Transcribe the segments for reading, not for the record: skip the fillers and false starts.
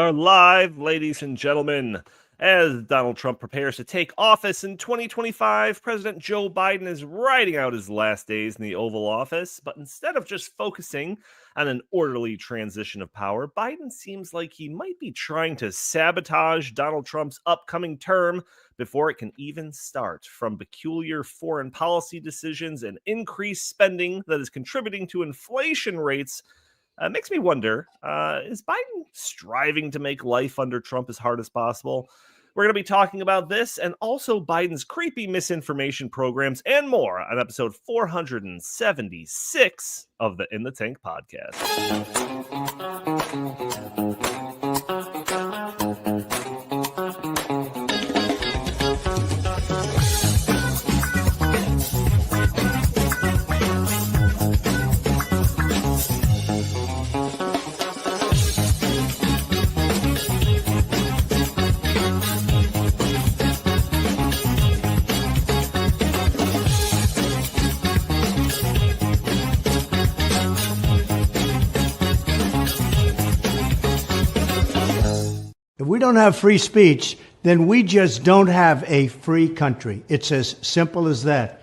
are live, ladies and gentlemen. As Donald Trump prepares to take office in 2025, President Joe Biden is riding out his last days in the Oval Office. But instead of just focusing on an orderly transition of power, Biden seems like he might be trying to sabotage Donald Trump's upcoming term before it can even start. From peculiar foreign policy decisions and increased spending that is contributing to inflation rates, makes me wonder, is Biden striving to make life under Trump as hard as possible? We're going to be talking about this and also Biden's creepy misinformation programs and more on episode 476 of the In the Tank podcast. If we don't have free speech, then we just don't have a free country. It's as simple as that.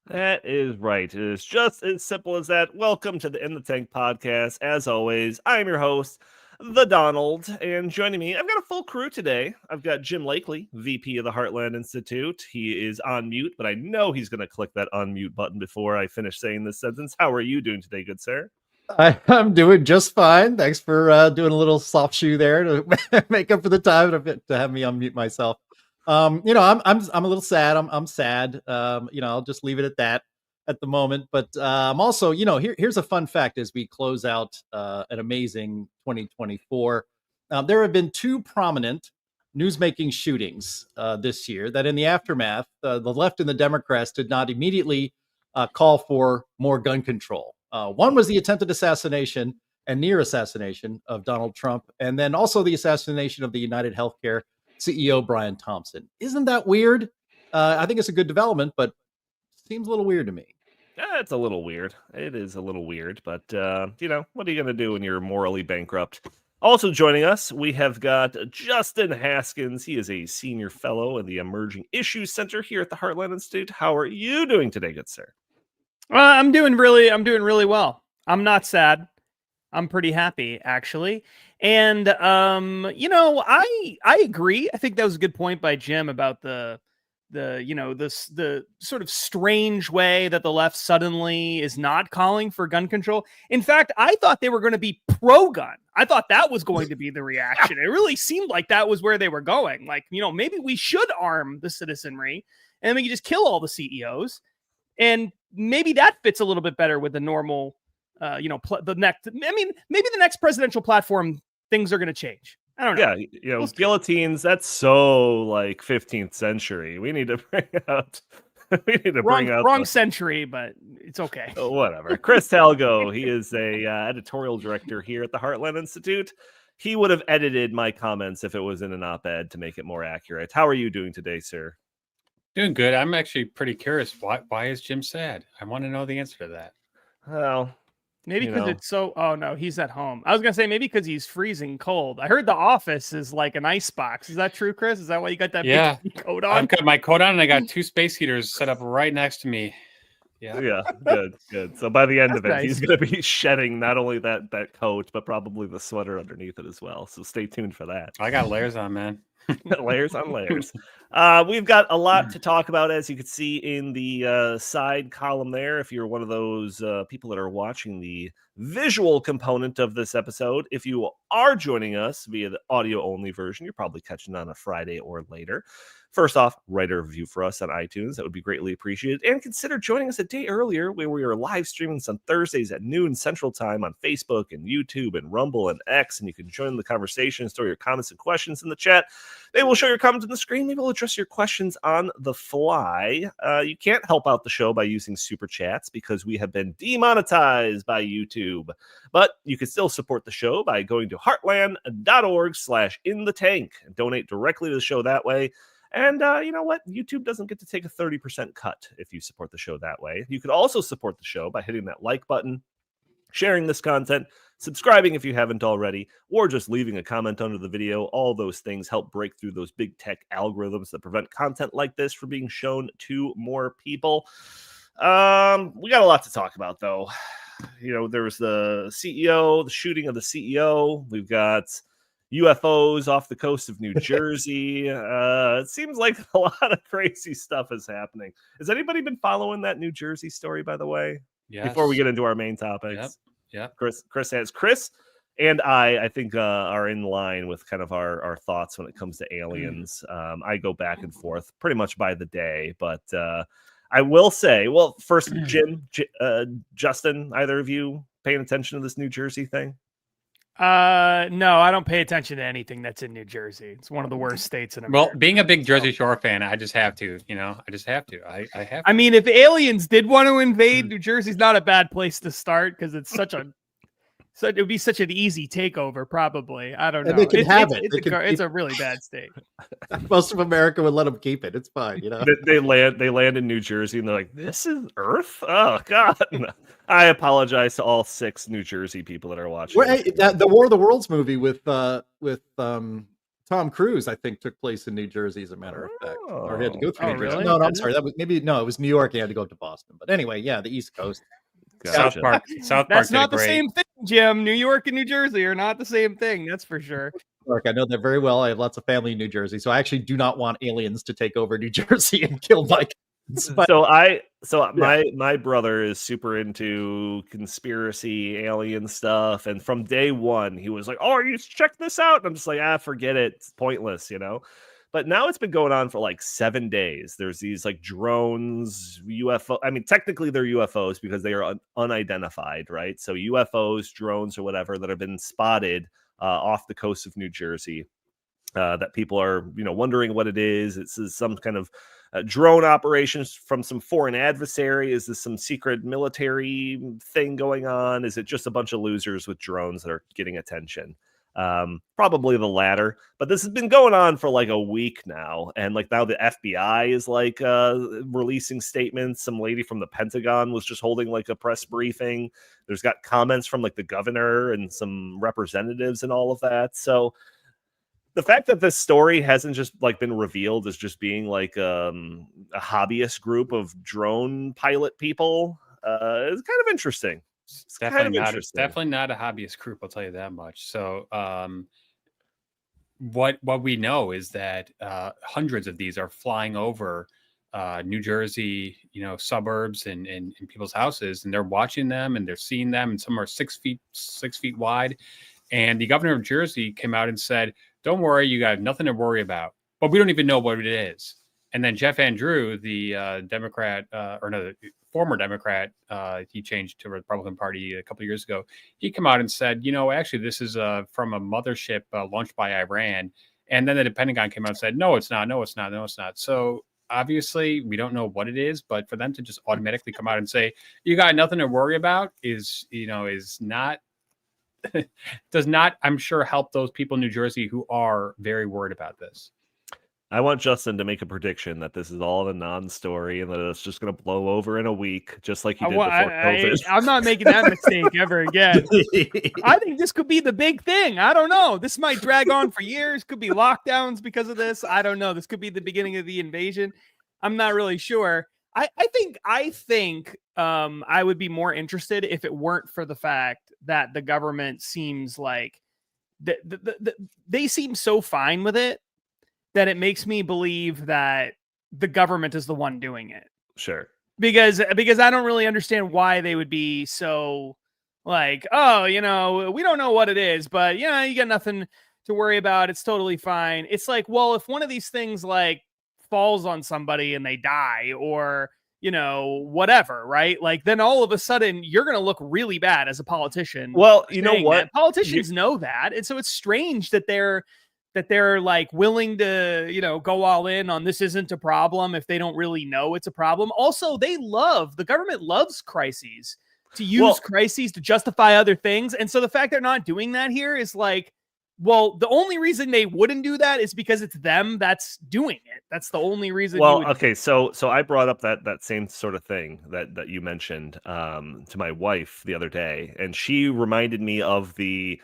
That is right. It is just as simple as that. Welcome to the In the Tank podcast. As always, I'm your host, the Donald, and joining me, I've got a full crew today. I've got Jim Lakely, VP of the Heartland Institute. He is on mute, but I know he's going to click that unmute button before I finish saying this sentence. How are you doing today, good sir? I'm doing just fine. Thanks for doing a little soft shoe there to make up for the time to have me unmute myself. I'm a little sad. I'm sad. I'll just leave it at that at the moment. But I'm also, here's a fun fact as we close out an amazing 2024. There have been two prominent newsmaking shootings this year that in the aftermath, the left and the Democrats did not immediately call for more gun control. One was the attempted assassination and near assassination of Donald Trump, and then also the assassination of the United Healthcare CEO, Brian Thompson. Isn't that weird? I think it's a good development, but seems a little weird to me. Yeah, it's a little weird. It is a little weird, but, what are you going to do when you're morally bankrupt? Also joining us, we have got Justin Haskins. He is a senior fellow in the Emerging Issues Center here at the Heartland Institute. How are you doing today, good sir? I'm doing really well. I'm not sad. I'm pretty happy, actually. And, I agree. I think that was a good point by Jim about the sort of strange way that the left suddenly is not calling for gun control. In fact, I thought they were going to be pro-gun. I thought that was going to be the reaction. It really seemed like that was where they were going. Like, maybe we should arm the citizenry and then we can just kill all the CEOs. And maybe that fits a little bit better with the normal, maybe the next presidential platform, things are going to change. I don't know. Yeah, guillotines, that's so like 15th century. We need to bring out wrong century, but it's okay. Whatever. Chris Talgo, he is a editorial director here at the Heartland Institute. He would have edited my comments if it was in an op-ed to make it more accurate. How are you doing today, sir? Doing good. I'm actually pretty curious. Why is Jim sad? I want to know the answer to that. Well, maybe because it's so. Oh no, he's at home. I was gonna say maybe because he's freezing cold. I heard the office is like an ice box. Is that true, Chris? Is that why you got that big coat on? I've got my coat on and I got two space heaters set up right next to me. Yeah, good. So by the end of it, nice. He's going to be shedding not only that coat, but probably the sweater underneath it as well. So stay tuned for that. I got layers on, man. Layers on layers. We've got a lot to talk about, as you can see in the side column there. If you're one of those people that are watching the visual component of this episode, if you are joining us via the audio-only version, you're probably catching on a Friday or later. First off, write a review for us on iTunes. That would be greatly appreciated. And consider joining us a day earlier where we are live streaming on Thursdays at noon Central Time on Facebook and YouTube and Rumble and X. And you can join the conversation, store your comments and questions in the chat. Maybe we'll show your comments on the screen. Maybe we'll address your questions on the fly. You can't help out the show by using super chats because we have been demonetized by YouTube. But you can still support the show by going to heartland.org/inthetank and donate directly to the show that way. And you know what? YouTube doesn't get to take a 30% cut if you support the show that way. You could also support the show by hitting that like button, sharing this content, subscribing if you haven't already, or just leaving a comment under the video. All those things help break through those big tech algorithms that prevent content like this from being shown to more people. We got a lot to talk about, though. There was the CEO, the shooting of the CEO. We've got UFOs off the coast of New Jersey. It seems like a lot of crazy stuff is happening. Has anybody been following that New Jersey story, by the way? Yes. Before we get into our main topics. Yep. Chris and I think are in line with kind of our thoughts when it comes to aliens. I go back and forth pretty much by the day, but I will say, well, first, Jim, Justin, either of you paying attention to this New Jersey thing? No, I don't pay attention to anything that's in New Jersey. It's one of the worst states in America. Well, being a big Jersey Shore fan, I just have to, I just have to. I have to. I mean, if aliens did want to invade, New Jersey's not a bad place to start because it's it would be such an easy takeover, probably. I don't know. And they can have it. It's a really bad state. Most of America would let them keep it. It's fine, They land in New Jersey and they're like, "This is Earth." Oh God! I apologize to all 6 New Jersey people that are watching. Well, the War of the Worlds movie with Tom Cruise, I think, took place in New Jersey, as a matter of fact. Or he had to go through New Jersey. Really? No, I'm sorry. That was it was New York. He had to go to Boston. But anyway, yeah, the East Coast. Gotcha. South Park. That's not the same thing, Jim. New York and New Jersey are not the same thing. That's for sure. I know that very well. I have lots of family in New Jersey, so I actually do not want aliens to take over New Jersey and kill my kids. But My brother is super into conspiracy alien stuff, and from day one he was like, "Oh, you check this out." And I'm just like, forget it. It's pointless, But now it's been going on for like 7 days. There's these like drones, UFO. I mean, technically they're UFOs because they are unidentified, right? So UFOs, drones, or whatever that have been spotted off the coast of New Jersey. That people are, wondering what it is. It's some kind of drone operations from some foreign adversary. Is this some secret military thing going on? Is it just a bunch of losers with drones that are getting attention? Probably the latter, but this has been going on for like a week now. And like now the FBI is like releasing statements. Some lady from the Pentagon was just holding like a press briefing. There's got comments from like the governor and some representatives and all of that. So the fact that this story hasn't just like been revealed as just being like a hobbyist group of drone pilot people is kind of interesting. It's definitely not a hobbyist group, I'll tell you that much. So what we know is that hundreds of these are flying over New Jersey, suburbs and people's houses, and they're watching them and they're seeing them, and some are 6 feet wide. And the governor of Jersey came out and said, "Don't worry, you got nothing to worry about, but we don't even know what it is." And then Jeff Andrew, the former Democrat, he changed to the Republican Party a couple of years ago. He came out and said, actually, this is from a mothership launched by Iran. And then the Pentagon came out and said, no, it's not. No, it's not. No, it's not. So obviously, we don't know what it is. But for them to just automatically come out and say, you got nothing to worry about is not does not, I'm sure, help those people in New Jersey who are very worried about this. I want Justin to make a prediction that this is all a non-story and that it's just going to blow over in a week, just like you did before COVID. I'm not making that mistake ever again. I think this could be the big thing. I don't know. This might drag on for years. Could be lockdowns because of this. I don't know. This could be the beginning of the invasion. I'm not really sure. I think I would be more interested if it weren't for the fact that the government seems like they seem so fine with it that it makes me believe that the government is the one doing it. Sure. Because I don't really understand why they would be so like, oh, we don't know what it is, but you got nothing to worry about. It's totally fine. It's like, well, if one of these things like falls on somebody and they die or, whatever, right? Like then all of a sudden you're going to look really bad as a politician. Well, you know what? Politicians know that. And so it's strange that they're like willing to, go all in on this isn't a problem if they don't really know it's a problem. Also, the government loves crises to use crises to justify other things. And so the fact they're not doing that here is like, Well, the only reason they wouldn't do that is because it's them that's doing it. That's the only reason. Well, okay, so I brought up that same sort of thing that you mentioned to my wife the other day, and she reminded me of the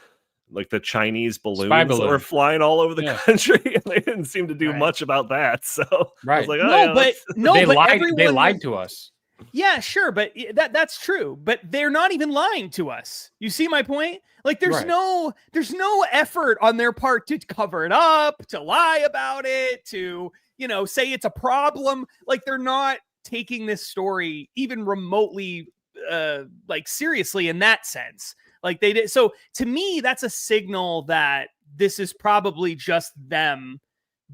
Chinese balloons that were balloon. flying all over the Yeah. country, and they didn't seem to do Right. much about that. So I was Right. like, oh, No, yeah, but that's- no, They but lied. everyone They lied was- to us. Yeah, sure, but that's true. But they're not even lying to us. You see my point? Like there's Right. no effort on their part to cover it up, to lie about it, to, say it's a problem. Like they're not taking this story even remotely seriously in that sense. Like they did. So to me, that's a signal that this is probably just them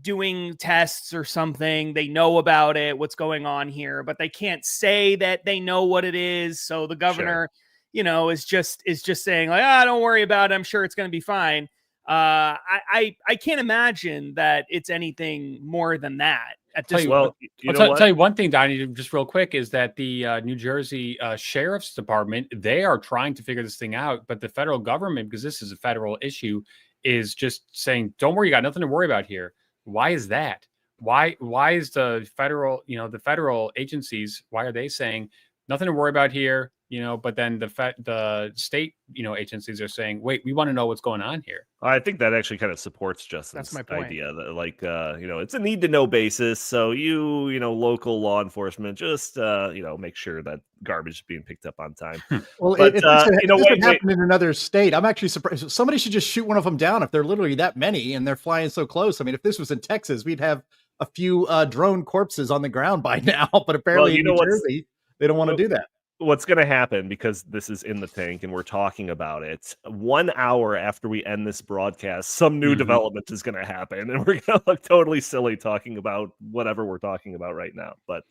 doing tests or something. They know about it, what's going on here, but they can't say that they know what it is. So the governor, is just saying like, don't worry about it. I'm sure it's going to be fine. I can't imagine that it's anything more than that at this point. well, I'll tell you one thing, Donnie, just real quick, is that the New Jersey Sheriff's Department, they are trying to figure this thing out, but the federal government, because this is a federal issue, is just saying, don't worry, you got nothing to worry about here. Why is that? Why is the federal agencies, why are they saying nothing to worry about here? But then the state, agencies are saying, wait, we want to know what's going on here. I think that actually kind of supports Justin's That's my point. idea that it's a need to know basis. So local law enforcement, just make sure that garbage is being picked up on time. Well, But, if this had wait. happened in another state, I'm actually surprised. Somebody should just shoot one of them down if they're literally that many and they're flying so close. I mean, if this was in Texas, we'd have a few drone corpses on the ground by now. But apparently in New Jersey, they don't want to do that. What's going to happen, because this is in the tank and we're talking about it, 1 hour after we end this broadcast, some new development is going to happen, and we're going to look totally silly talking about whatever we're talking about right now. But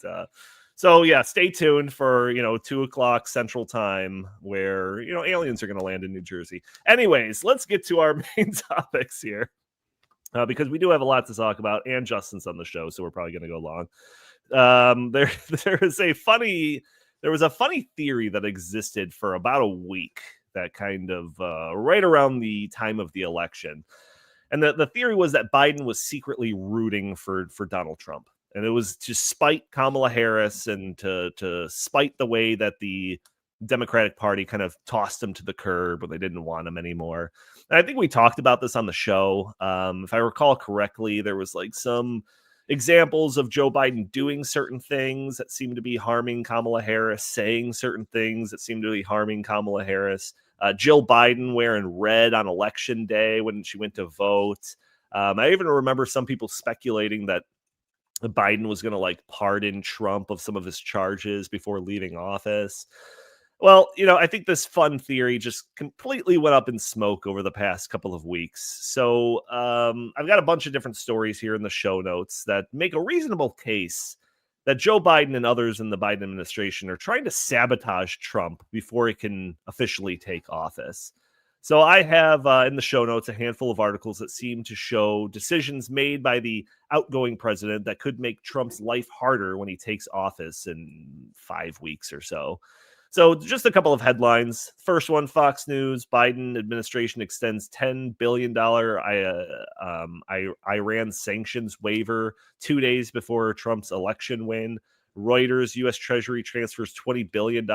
so yeah, stay tuned for 2:00 Central Time, where aliens are going to land in New Jersey. Anyways, let's get to our main topics here, because we do have a lot to talk about, and Justin's on the show, so we're probably going to go long. There was a funny theory that existed for about a week, that kind of right around the time of the election. And the theory was that Biden was secretly rooting for Donald Trump. And it was to spite Kamala Harris and to spite the way that the Democratic Party kind of tossed him to the curb when they didn't want him anymore. And I think we talked about this on the show. If I recall correctly, there was some examples of Joe Biden doing certain things that seemed to be harming Kamala Harris, saying certain things that seemed to be harming Kamala Harris. Jill Biden wearing red on election day when she went to vote. I even remember some people speculating that Biden was going to pardon Trump of some of his charges before leaving office. Well, I think this fun theory just completely went up in smoke over the past couple of weeks. So I've got a bunch of different stories here in the show notes that make a reasonable case that Joe Biden and others in the Biden administration are trying to sabotage Trump before he can officially take office. So I have in the show notes a handful of articles that seem to show decisions made by the outgoing president that could make Trump's life harder when he takes office in 5 weeks or so. So just a couple of headlines. First one, Fox News, Biden administration extends $10 billion Iran sanctions waiver 2 days before Trump's election win. Reuters, U.S. Treasury transfers $20 billion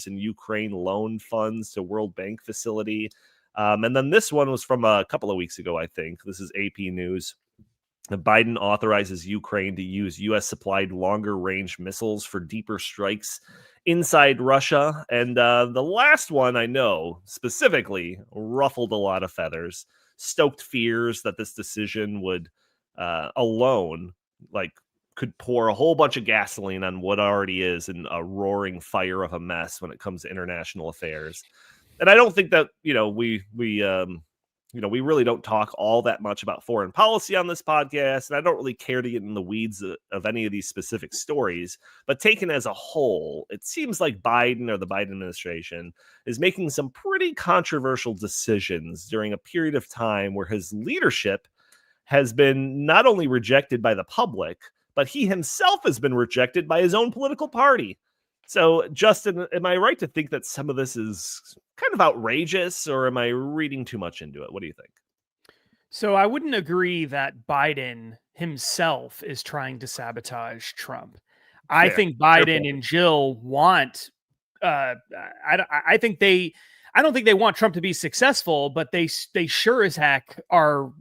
in Ukraine loan funds to World Bank facility. And then this one was from a couple of weeks ago, I think. This is AP News. Biden authorizes Ukraine to use U.S.-supplied longer-range missiles for deeper strikes inside Russia. And the last one, I know, specifically ruffled a lot of feathers, stoked fears that this decision would alone, could pour a whole bunch of gasoline on what already is in a roaring fire of a mess when it comes to international affairs. And I don't think that, we really don't talk all that much about foreign policy on this podcast, and I don't really care to get in the weeds of any of these specific stories. But taken as a whole, it seems like Biden or the Biden administration is making some pretty controversial decisions during a period of time where his leadership has been not only rejected by the public, but he himself has been rejected by his own political party. So, Justin, am I right to think that some of this is kind of outrageous, or am I reading too much into it? What do you think? So I wouldn't agree that Biden himself is trying to sabotage Trump. I Fair. think Fair Biden point. and Jill want. I think they. I don't think they want Trump to be successful, but they sure as heck are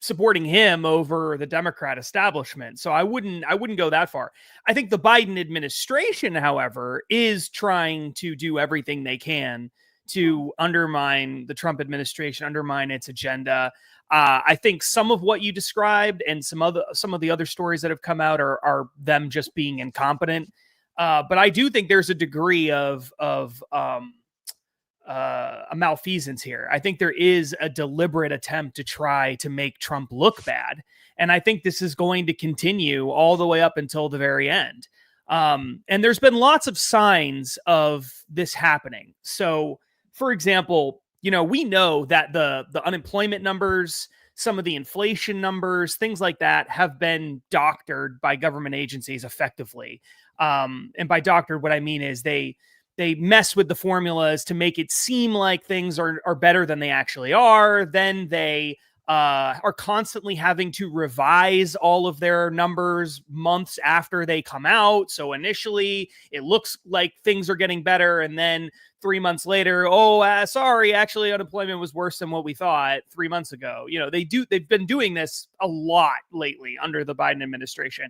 supporting him over the Democrat establishment. So I wouldn't go that far. I think the Biden administration, however, is trying to do everything they can to undermine the Trump administration, undermine its agenda. I think some of what you described and some of the other stories that have come out are them just being incompetent. But I do think there's a degree of a malfeasance here. I think there is a deliberate attempt to try to make Trump look bad. And I think this is going to continue all the way up until the very end. And there's been lots of signs of this happening. So, for example, we know that the unemployment numbers, some of the inflation numbers, things like that have been doctored by government agencies effectively. And by doctored, what I mean is they mess with the formulas to make it seem like things are better than they actually are. Then they are constantly having to revise all of their numbers months after they come out. So initially it looks like things are getting better. And then 3 months later, sorry, actually unemployment was worse than what we thought 3 months ago. They've been doing this a lot lately under the Biden administration.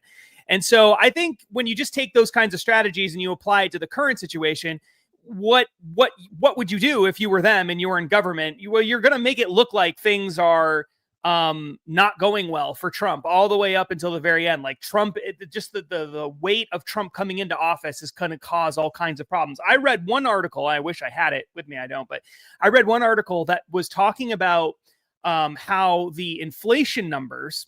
And so I think when you just take those kinds of strategies and you apply it to the current situation, what would you do if you were them and you were in government? You're going to make it look like things are not going well for Trump all the way up until the very end. Like Trump, just the weight of Trump coming into office is going to cause all kinds of problems. I read one article. I wish I had it with me. I don't, but I read one article that was talking about how the inflation numbers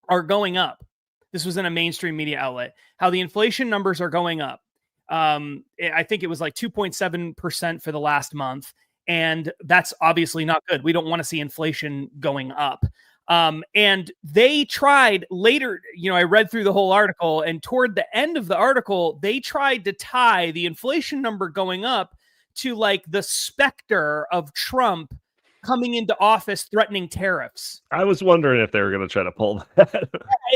are going up. This was in a mainstream media outlet, how the inflation numbers are going up. I think it was like 2.7% for the last month. And that's obviously not good. We don't want to see inflation going up. And they tried later, I read through the whole article, and toward the end of the article, they tried to tie the inflation number going up to like the specter of Trump coming into office threatening tariffs. I was wondering if they were going to try to pull that.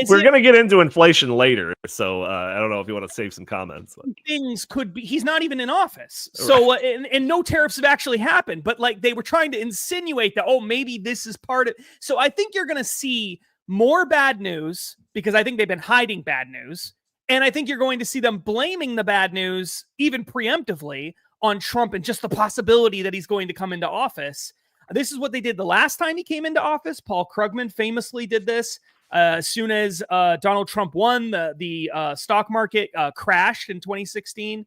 We're going to get into inflation later, so I don't know if you want to save some comments. Things could be, he's not even in office. So, and no tariffs have actually happened, but like they were trying to insinuate that, maybe this is part of, so I think you're going to see more bad news because I think they've been hiding bad news. And I think you're going to see them blaming the bad news even preemptively on Trump and just the possibility that he's going to come into office. This is what they did the last time he came into office. Paul Krugman famously did this. As soon as Donald Trump won, the stock market crashed in 2016.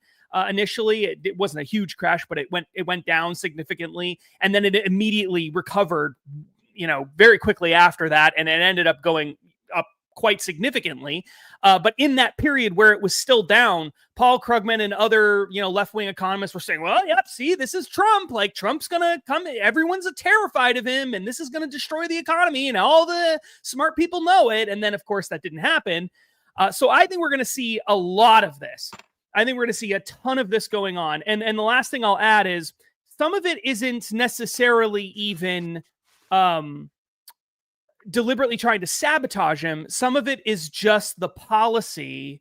Initially, it wasn't a huge crash, but it went down significantly, and then it immediately recovered, very quickly after that, and it ended up going up quite significantly. But in that period where it was still down, Paul Krugman and other, left-wing economists were saying, well, yep, see, this is Trump. Like Trump's going to come. Everyone's terrified of him, and this is going to destroy the economy, and all the smart people know it. And then, of course, that didn't happen. So I think we're going to see a lot of this. I think we're going to see a ton of this going on. And the last thing I'll add is some of it isn't necessarily even deliberately trying to sabotage him. Some of it is just the policy,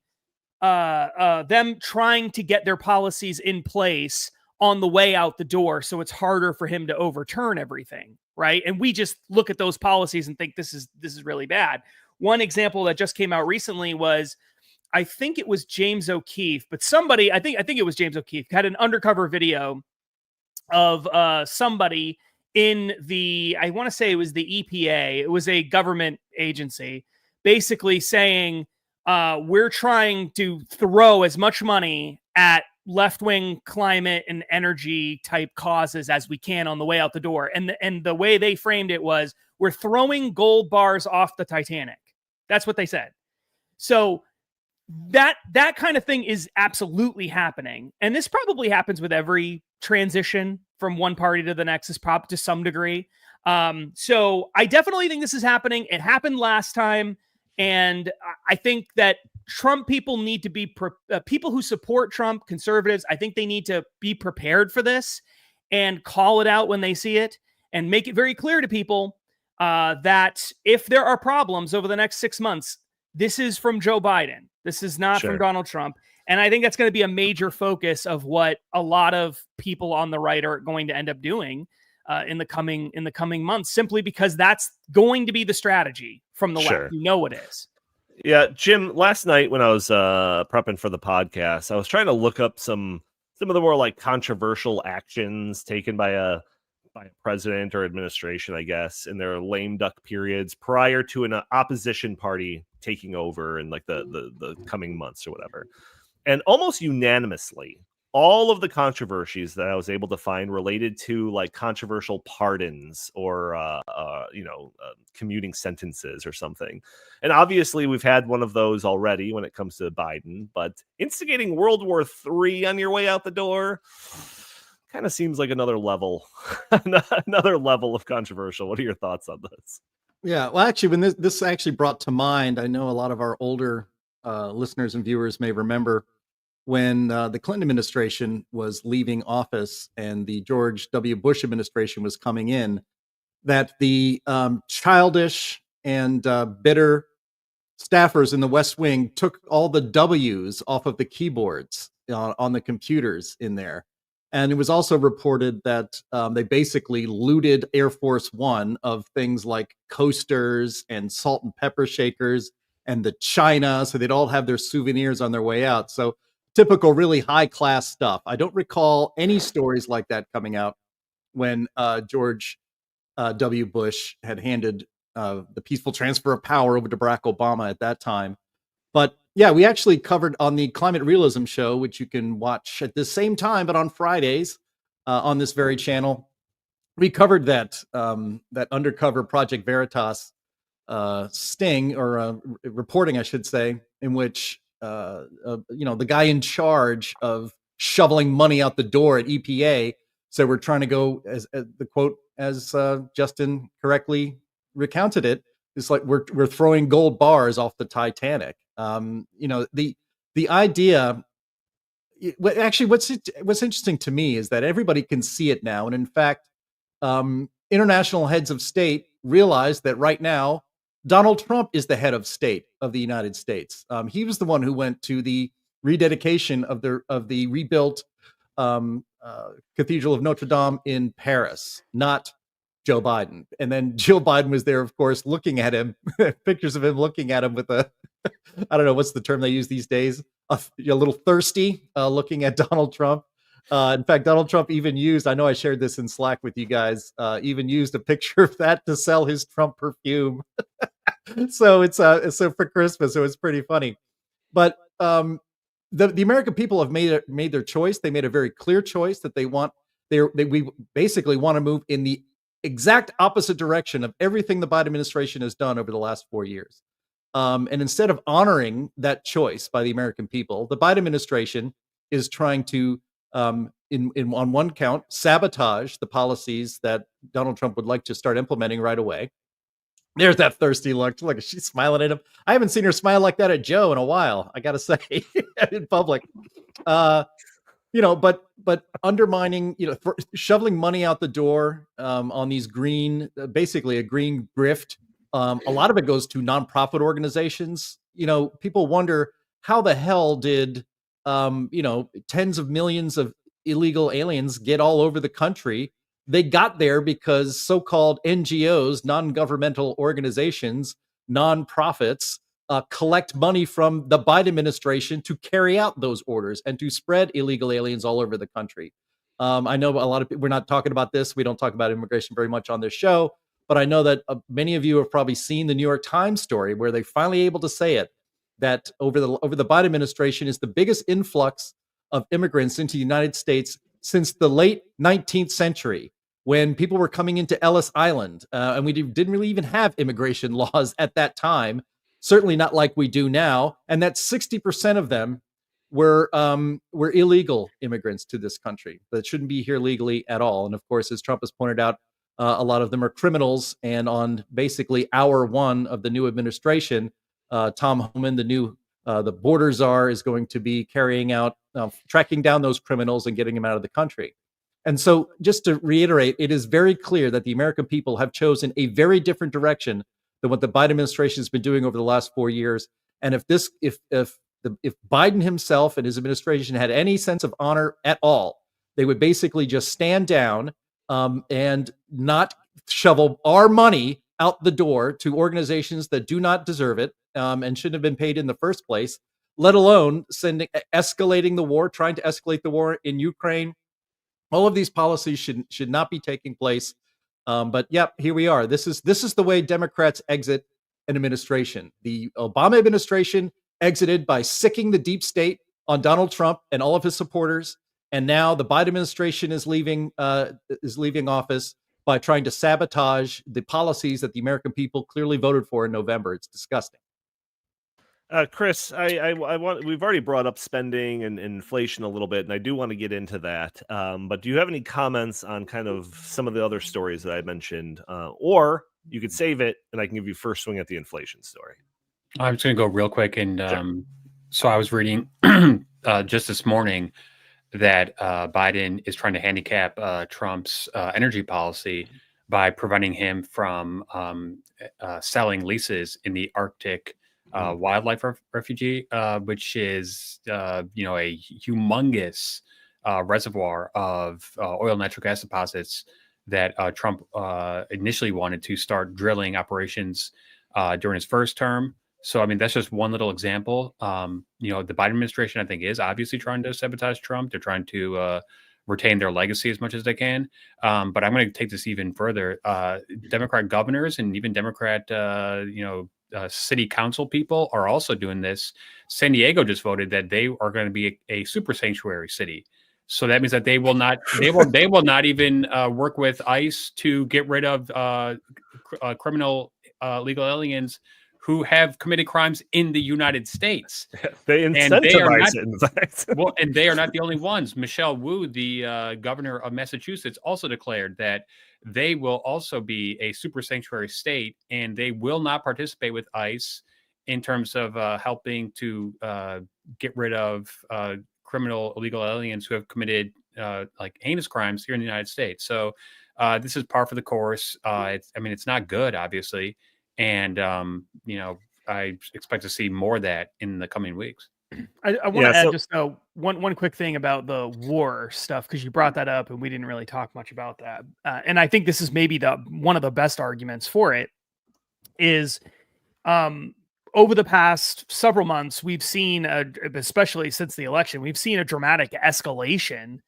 them trying to get their policies in place on the way out the door, so it's harder for him to overturn everything, right? And we just look at those policies and think this is really bad. One example that just came out recently was, I think it was James O'Keefe, but somebody, I think it was James O'Keefe, had an undercover video of somebody in I want to say it was the EPA. It was a government agency, basically saying, we're trying to throw as much money at left-wing climate and energy type causes as we can on the way out the door. And the way they framed it was, we're throwing gold bars off the Titanic. That's what they said. So that kind of thing is absolutely happening. And this probably happens with every transition from one party to the next, is probably to some degree. So I definitely think this is happening. It happened last time. And I think that Trump people need to be people who support Trump, conservatives. I think they need to be prepared for this and call it out when they see it and make it very clear to people. that if there are problems over the next 6 months, this is from Joe Biden. This is not from Donald Trump. And I think that's going to be a major focus of what a lot of people on the right are going to end up doing in the coming months, simply because that's going to be the strategy from the left. You know it is. Yeah, Jim, last night when I was prepping for the podcast, I was trying to look up some of the more like controversial actions taken by a president or administration, I guess, in their lame duck periods prior to an opposition party taking over in like the coming months or whatever. And almost unanimously, all of the controversies that I was able to find related to like controversial pardons or commuting sentences or something. And obviously we've had one of those already when it comes to Biden, but instigating World War III on your way out the door kind of seems like another level of controversial. What are your thoughts on this? Yeah, well, actually, when this actually brought to mind, I know a lot of our older listeners and viewers may remember when the Clinton administration was leaving office and the George W. Bush administration was coming in, that the childish and bitter staffers in the West Wing took all the W's off of the keyboards on the computers in there. And it was also reported that they basically looted Air Force One of things like coasters and salt and pepper shakers and the china, so they'd all have their souvenirs on their way out. So typical, really high class stuff. I don't recall any stories like that coming out when George W. Bush had handed the peaceful transfer of power over to Barack Obama at that time. But yeah, we actually covered on the Climate Realism show, which you can watch at the same time, but on Fridays on this very channel. We covered that undercover Project Veritas sting or reporting, I should say, in which the guy in charge of shoveling money out the door at EPA. So we're trying to go, as the quote, as Justin correctly recounted it, it's like we're throwing gold bars off the Titanic. The idea. Actually, what's interesting to me is that everybody can see it now, and in fact, international heads of state realize that right now Donald Trump is the head of state of the United States. He was the one who went to the rededication of the rebuilt Cathedral of Notre Dame in Paris, not Joe Biden. And then Jill Biden was there, of course, looking at him, pictures of him looking at him with a, I don't know, what's the term they use these days? A little thirsty, looking at Donald Trump. In fact, Donald Trump even used, I know I shared this in Slack with you guys, even used a picture of that to sell his Trump perfume. So it's so for Christmas, so it's pretty funny. But the American people have made their choice. They made a very clear choice that we basically want to move in the exact opposite direction of everything the Biden administration has done over the last 4 years. And instead of honoring that choice by the American people, the Biden administration is trying to, on one count, sabotage the policies that Donald Trump would like to start implementing right away. There's that thirsty look. Look, she's smiling at him. I haven't seen her smile like that at Joe in a while, I got to say, in public. But undermining, shoveling money out the door on these basically a green grift. A lot of it goes to nonprofit organizations. People wonder how the hell did, tens of millions of illegal aliens get all over the country. They got there because so-called NGOs, non-governmental organizations, nonprofits, collect money from the Biden administration to carry out those orders and to spread illegal aliens all over the country. I know a lot of people, we're not talking about this. We don't talk about immigration very much on this show, but I know that many of you have probably seen the New York Times story where they're finally able to say it, that over the Biden administration is the biggest influx of immigrants into the United States since the late 19th century, when people were coming into Ellis Island, and we didn't really even have immigration laws at that time, certainly not like we do now, and that 60% of them were illegal immigrants to this country that shouldn't be here legally at all. And of course, as Trump has pointed out, a lot of them are criminals. And on basically hour one of the new administration, Tom Homan, the border czar, is going to be carrying out, tracking down those criminals and getting them out of the country. And so, just to reiterate, it is very clear that the American people have chosen a very different direction than what the Biden administration has been doing over the last 4 years. And if Biden himself and his administration had any sense of honor at all, they would basically just stand down and not shovel our money out the door to organizations that do not deserve it and shouldn't have been paid in the first place, let alone escalating the war, trying to escalate the war in Ukraine. All of these policies should not be taking place. But yep, here we are. This is the way Democrats exit an administration. The Obama administration exited by sicking the deep state on Donald Trump and all of his supporters, and now the Biden administration is leaving office by trying to sabotage the policies that the American people clearly voted for in November. It's disgusting. Chris, I want. We've already brought up spending and inflation a little bit, and I do want to get into that. But do you have any comments on kind of some of the other stories that I mentioned, or you could save it, and I can give you first swing at the inflation story? I'm just going to go real quick, and so I was reading just this morning that Biden is trying to handicap Trump's energy policy by preventing him from selling leases in the Arctic wildlife refuge, which is a humongous reservoir of oil and natural gas deposits that Trump initially wanted to start drilling operations during his first term. So, I mean, that's just one little example. The Biden administration, I think, is obviously trying to sabotage Trump. They're trying to retain their legacy as much as they can. But I'm going to take this even further. Democrat governors and even Democrat, city council people are also doing this. San Diego just voted that they are going to be a super sanctuary city. So that means that they will not even work with ICE to get rid of criminal illegal aliens who have committed crimes in the United States. They incentivize it, in fact. Well, and they are not the only ones. Michelle Wu, the governor of Massachusetts, also declared that they will also be a super sanctuary state, and they will not participate with ICE in terms of helping to get rid of criminal illegal aliens who have committed heinous crimes here in the United States. So this is par for the course. It's not good, obviously. And, I expect to see more of that in the coming weeks. I want to add just one quick thing about the war stuff, because you brought that up and we didn't really talk much about that. And I think this is maybe one of the best arguments for it is over the past several months, we've seen, especially since the election, we've seen a dramatic escalation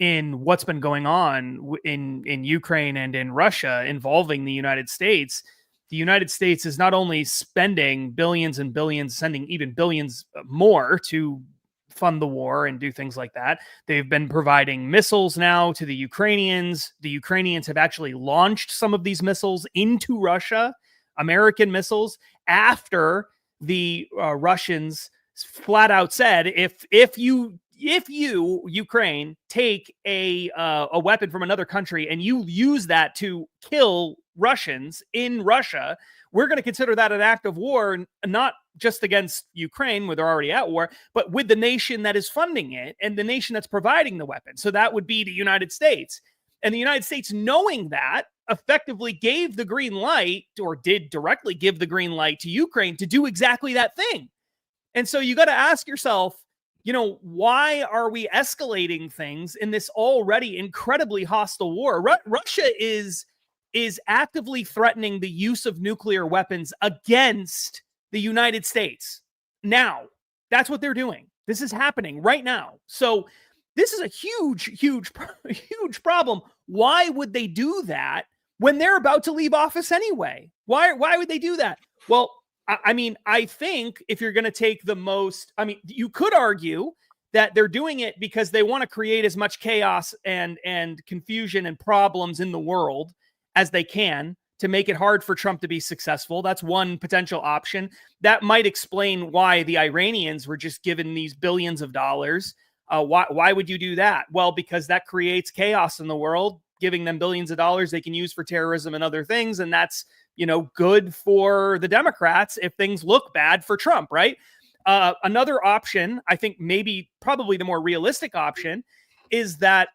in what's been going on in Ukraine and in Russia involving the United States. The United States is not only spending billions and billions, sending even billions more to fund the war and do things like that. They've been providing missiles now to the Ukrainians. The Ukrainians have actually launched some of these missiles into Russia, American missiles, after the Russians flat out said, if you Ukraine take a weapon from another country and you use that to kill Russians in Russia, we're going to consider that an act of war, not just against Ukraine, where they're already at war, but with the nation that is funding it and the nation that's providing the weapon. So that would be the United States. And the United States, knowing that, effectively gave the green light, or did directly give the green light to Ukraine to do exactly that thing. And so you got to ask yourself, why are we escalating things in this already incredibly hostile war? Russia is actively threatening the use of nuclear weapons against the United States. Now, that's what they're doing. This is happening right now. So this is a huge problem. Why would they do that when they're about to leave office anyway? Why would they do that? Well, I think if you're going to take you could argue that they're doing it because they want to create as much chaos and confusion and problems in the world as they can to make it hard for Trump to be successful. That's one potential option. That might explain why the Iranians were just given these billions of dollars. Why would you do that? Well, because that creates chaos in the world, giving them billions of dollars they can use for terrorism and other things. And that's, good for the Democrats if things look bad for Trump, right? Another option, I think probably the more realistic option, is that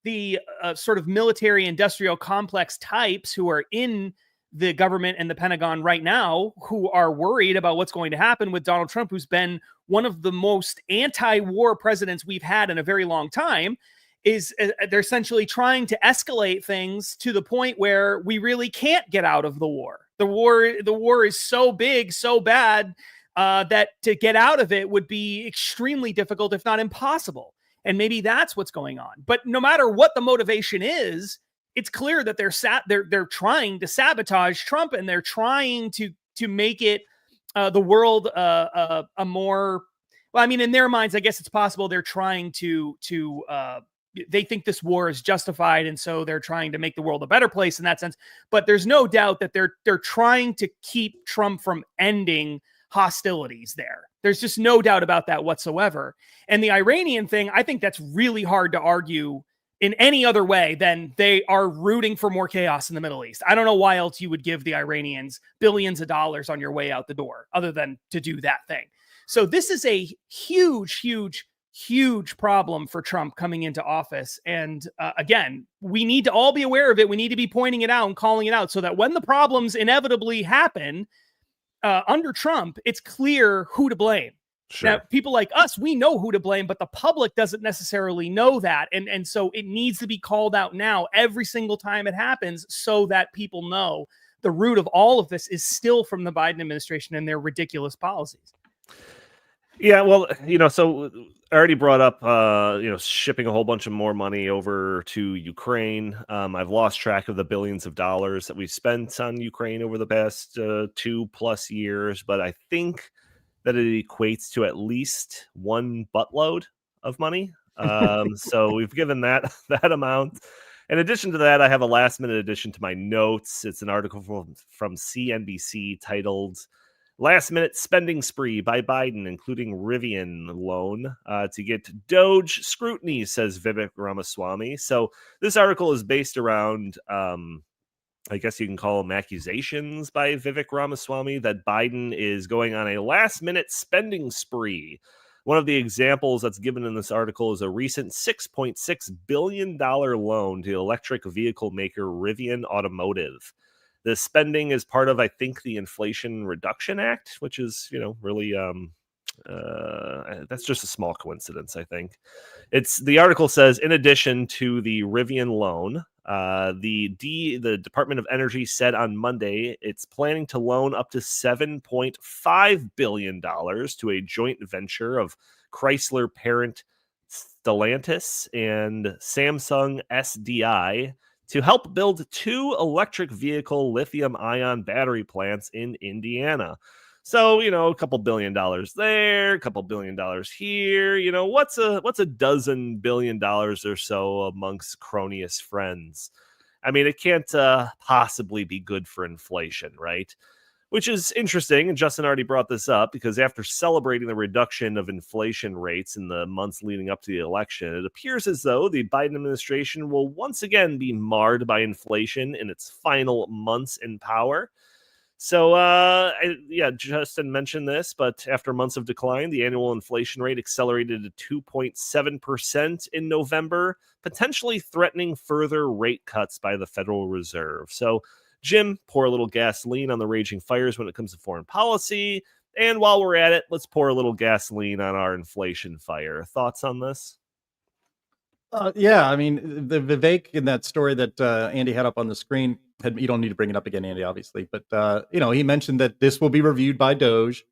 the sort of military industrial complex types who are in the government and the Pentagon right now, who are worried about what's going to happen with Donald Trump, who's been one of the most anti-war presidents we've had in a very long time, is they're essentially trying to escalate things to the point where we really can't get out of the war. The war is so big, so bad, that to get out of it would be extremely difficult, if not impossible. And maybe that's what's going on. But no matter what the motivation is, it's clear that they're trying to sabotage Trump, and they're trying to make it the world a more, well, I mean, in their minds, I guess it's possible they're trying to they think this war is justified, and so they're trying to make the world a better place in that sense. But there's no doubt that they're trying to keep Trump from ending hostilities there. There's just no doubt about that whatsoever. And the Iranian thing, I think that's really hard to argue in any other way than they are rooting for more chaos in the Middle East. I don't know why else you would give the Iranians billions of dollars on your way out the door other than to do that thing. So this is a huge, huge, huge problem for Trump coming into office. And again, we need to all be aware of it. We need to be pointing it out and calling it out so that when the problems inevitably happen under Trump, it's clear who to blame. Sure. Now, people like us, we know who to blame, but the public doesn't necessarily know that. And so it needs to be called out now every single time it happens so that people know the root of all of this is still from the Biden administration and their ridiculous policies. Yeah, well, so I already brought up, shipping a whole bunch of more money over to Ukraine. I've lost track of the billions of dollars that we spent on Ukraine over the past 2+ years, but I think that it equates to at least one buttload of money. So we've given that amount. In addition to that, I have a last-minute addition to my notes. It's an article from CNBC titled "Last-Minute Spending Spree by Biden, Including Rivian Loan to Get Doge Scrutiny," says Vivek Ramaswamy. So this article is based around, I guess you can call them accusations by Vivek Ramaswamy that Biden is going on a last-minute spending spree. One of the examples that's given in this article is a recent $6.6 billion loan to electric vehicle maker Rivian Automotive. The spending is part of, I think, the Inflation Reduction Act, which is, really, that's just a small coincidence, I think. The article says, in addition to the Rivian loan, the Department of Energy said on Monday it's planning to loan up to $7.5 billion to a joint venture of Chrysler parent Stellantis and Samsung SDI to help build 2 electric vehicle lithium-ion battery plants in Indiana. So, a couple $1 billion there, a couple $1 billion here. What's a dozen $1 billion or so amongst cronyist friends? I mean, it can't possibly be good for inflation, right? Which is interesting, and Justin already brought this up, because after celebrating the reduction of inflation rates in the months leading up to the election, it appears as though the Biden administration will once again be marred by inflation in its final months in power. So, Justin mentioned this, but after months of decline, the annual inflation rate accelerated to 2.7% in November, potentially threatening further rate cuts by the Federal Reserve. So, Jim, pour a little gasoline on the raging fires when it comes to foreign policy. And while we're at it, let's pour a little gasoline on our inflation fire. Thoughts on this? Yeah, I mean, the Vivek in that story that Andy had up on the screen, you don't need to bring it up again, Andy, obviously, but, he mentioned that this will be reviewed by Doge.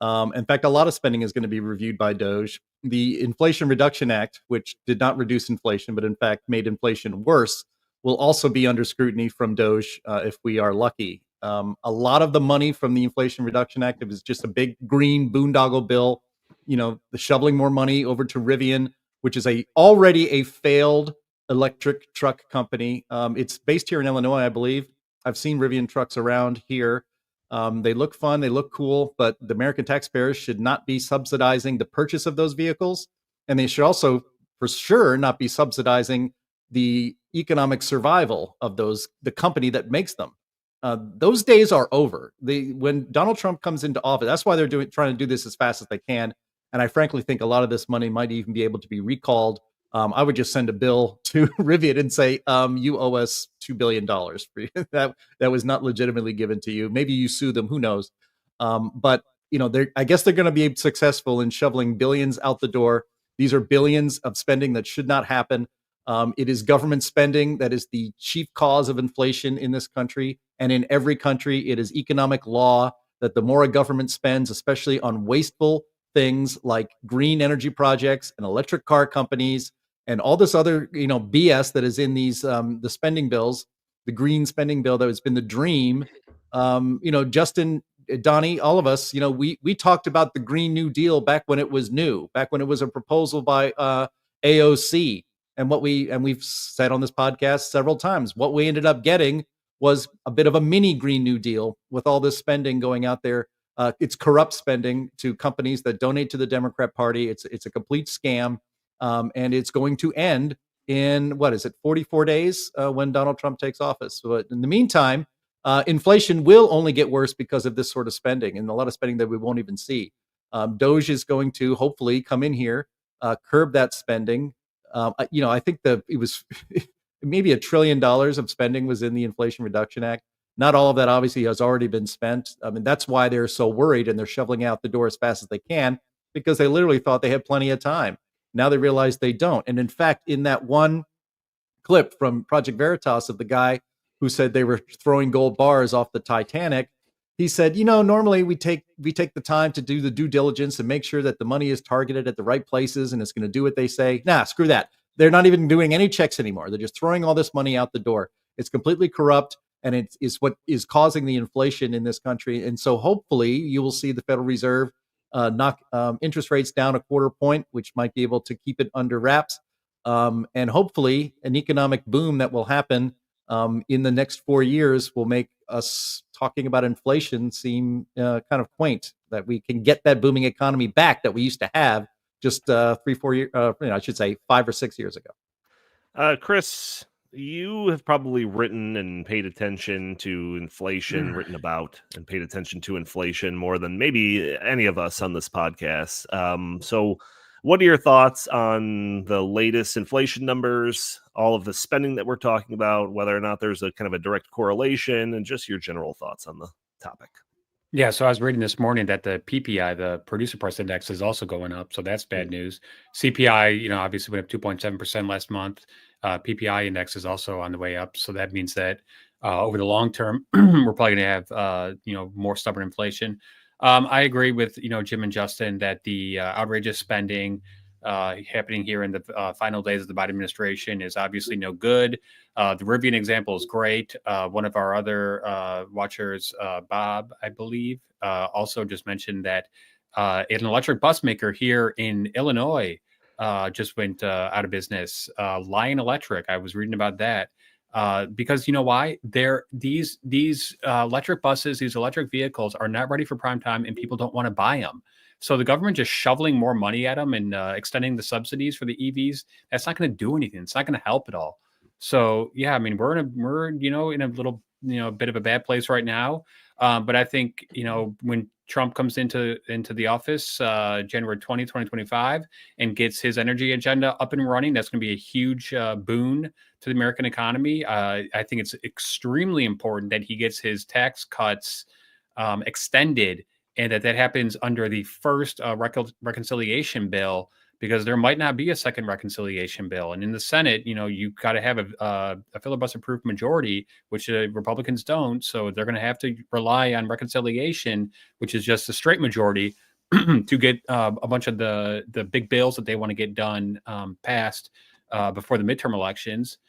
In fact, a lot of spending is going to be reviewed by Doge. The Inflation Reduction Act, which did not reduce inflation, but in fact made inflation worse, will also be under scrutiny from Doge if we are lucky. A lot of the money from the Inflation Reduction Act, it was just a big green boondoggle bill, the shoveling more money over to Rivian, which is already a failed electric truck company. It's based here in Illinois, I believe. I've seen Rivian trucks around here. They look fun, they look cool, but the American taxpayers should not be subsidizing the purchase of those vehicles. And they should also, for sure, not be subsidizing the economic survival of the company that makes them. Those days are over. When Donald Trump comes into office, that's why they're trying to do this as fast as they can. And I frankly think a lot of this money might even be able to be recalled I would just send a bill to Rivian and say, you owe us $2 billion for that was not legitimately given to you. Maybe you sue them, who knows? But I guess they're going to be successful in shoveling billions out the door. These are billions of spending that should not happen. It is government spending that is the chief cause of inflation in this country. And in every country, it is economic law that the more a government spends, especially on wasteful things like green energy projects and electric car companies and all this other BS that is in these the spending bills, the green spending bill that has been the dream. Justin, Donnie, all of us, we talked about the Green New Deal back when it was new, back when it was a proposal by AOC. And we've said on this podcast several times, what we ended up getting was a bit of a mini Green New Deal with all this spending going out there. It's corrupt spending to companies that donate to the Democrat Party. It's a complete scam, and it's going to end in 44 days when Donald Trump takes office. But in the meantime, inflation will only get worse because of this sort of spending, and a lot of spending that we won't even see. Doge is going to hopefully come in here, curb that spending. I think it was maybe $1 trillion of spending was in the Inflation Reduction Act. Not all of that obviously has already been spent. I mean, that's why they're so worried and they're shoveling out the door as fast as they can, because they literally thought they had plenty of time. Now they realize they don't. And in fact, in that one clip from Project Veritas of the guy who said they were throwing gold bars off the Titanic, he said, normally we take the time to do the due diligence and make sure that the money is targeted at the right places and it's going to do what they say. Nah, screw that. They're not even doing any checks anymore. They're just throwing all this money out the door. It's completely corrupt, and it is what is causing the inflation in this country. And so hopefully you will see the Federal Reserve knock interest rates down 1/4 point, which might be able to keep it under wraps. And hopefully an economic boom that will happen in the next 4 years will make us talking about inflation seem kind of quaint, that we can get that booming economy back that we used to have just 3-4 years, I should say 5 or 6 years ago. Chris, you have probably written and paid attention to inflation, written about and paid attention to inflation more than maybe any of us on this podcast. So what are your thoughts on the latest inflation numbers, all of the spending that we're talking about, whether or not there's a kind of a direct correlation, and just your general thoughts on the topic? Yeah, so I was reading this morning that the PPI, the Producer Price Index, is also going up. So that's bad news. CPI, obviously went up 2.7% last month. PPI index is also on the way up. So that means that over the long term, we're probably going to have, more stubborn inflation. I agree with, Jim and Justin that the outrageous spending happening here in the final days of the Biden administration is obviously no good. The Rivian example is great. One of our other watchers, Bob, I believe, also just mentioned that an electric bus maker here in Illinois just went out of business. Lion Electric, I was reading about that. Because you know why? These electric buses, these electric vehicles are not ready for prime time, and people don't want to buy them. So the government just shoveling more money at them and extending the subsidies for the EVs, that's not going to do anything. It's not going to help at all. So yeah, I mean, we're in a little bit of a bad place right now. But I think when Trump comes into the office January 2025 and gets his energy agenda up and running, that's going to be a huge boon to the American economy. I think it's extremely important that he gets his tax cuts extended, and that happens under the first reconciliation bill, because there might not be a second reconciliation bill. And in the Senate, you've got to have a filibuster-proof majority, which Republicans don't. So they're going to have to rely on reconciliation, which is just a straight majority, to get a bunch of the big bills that they want to get done passed before the midterm elections.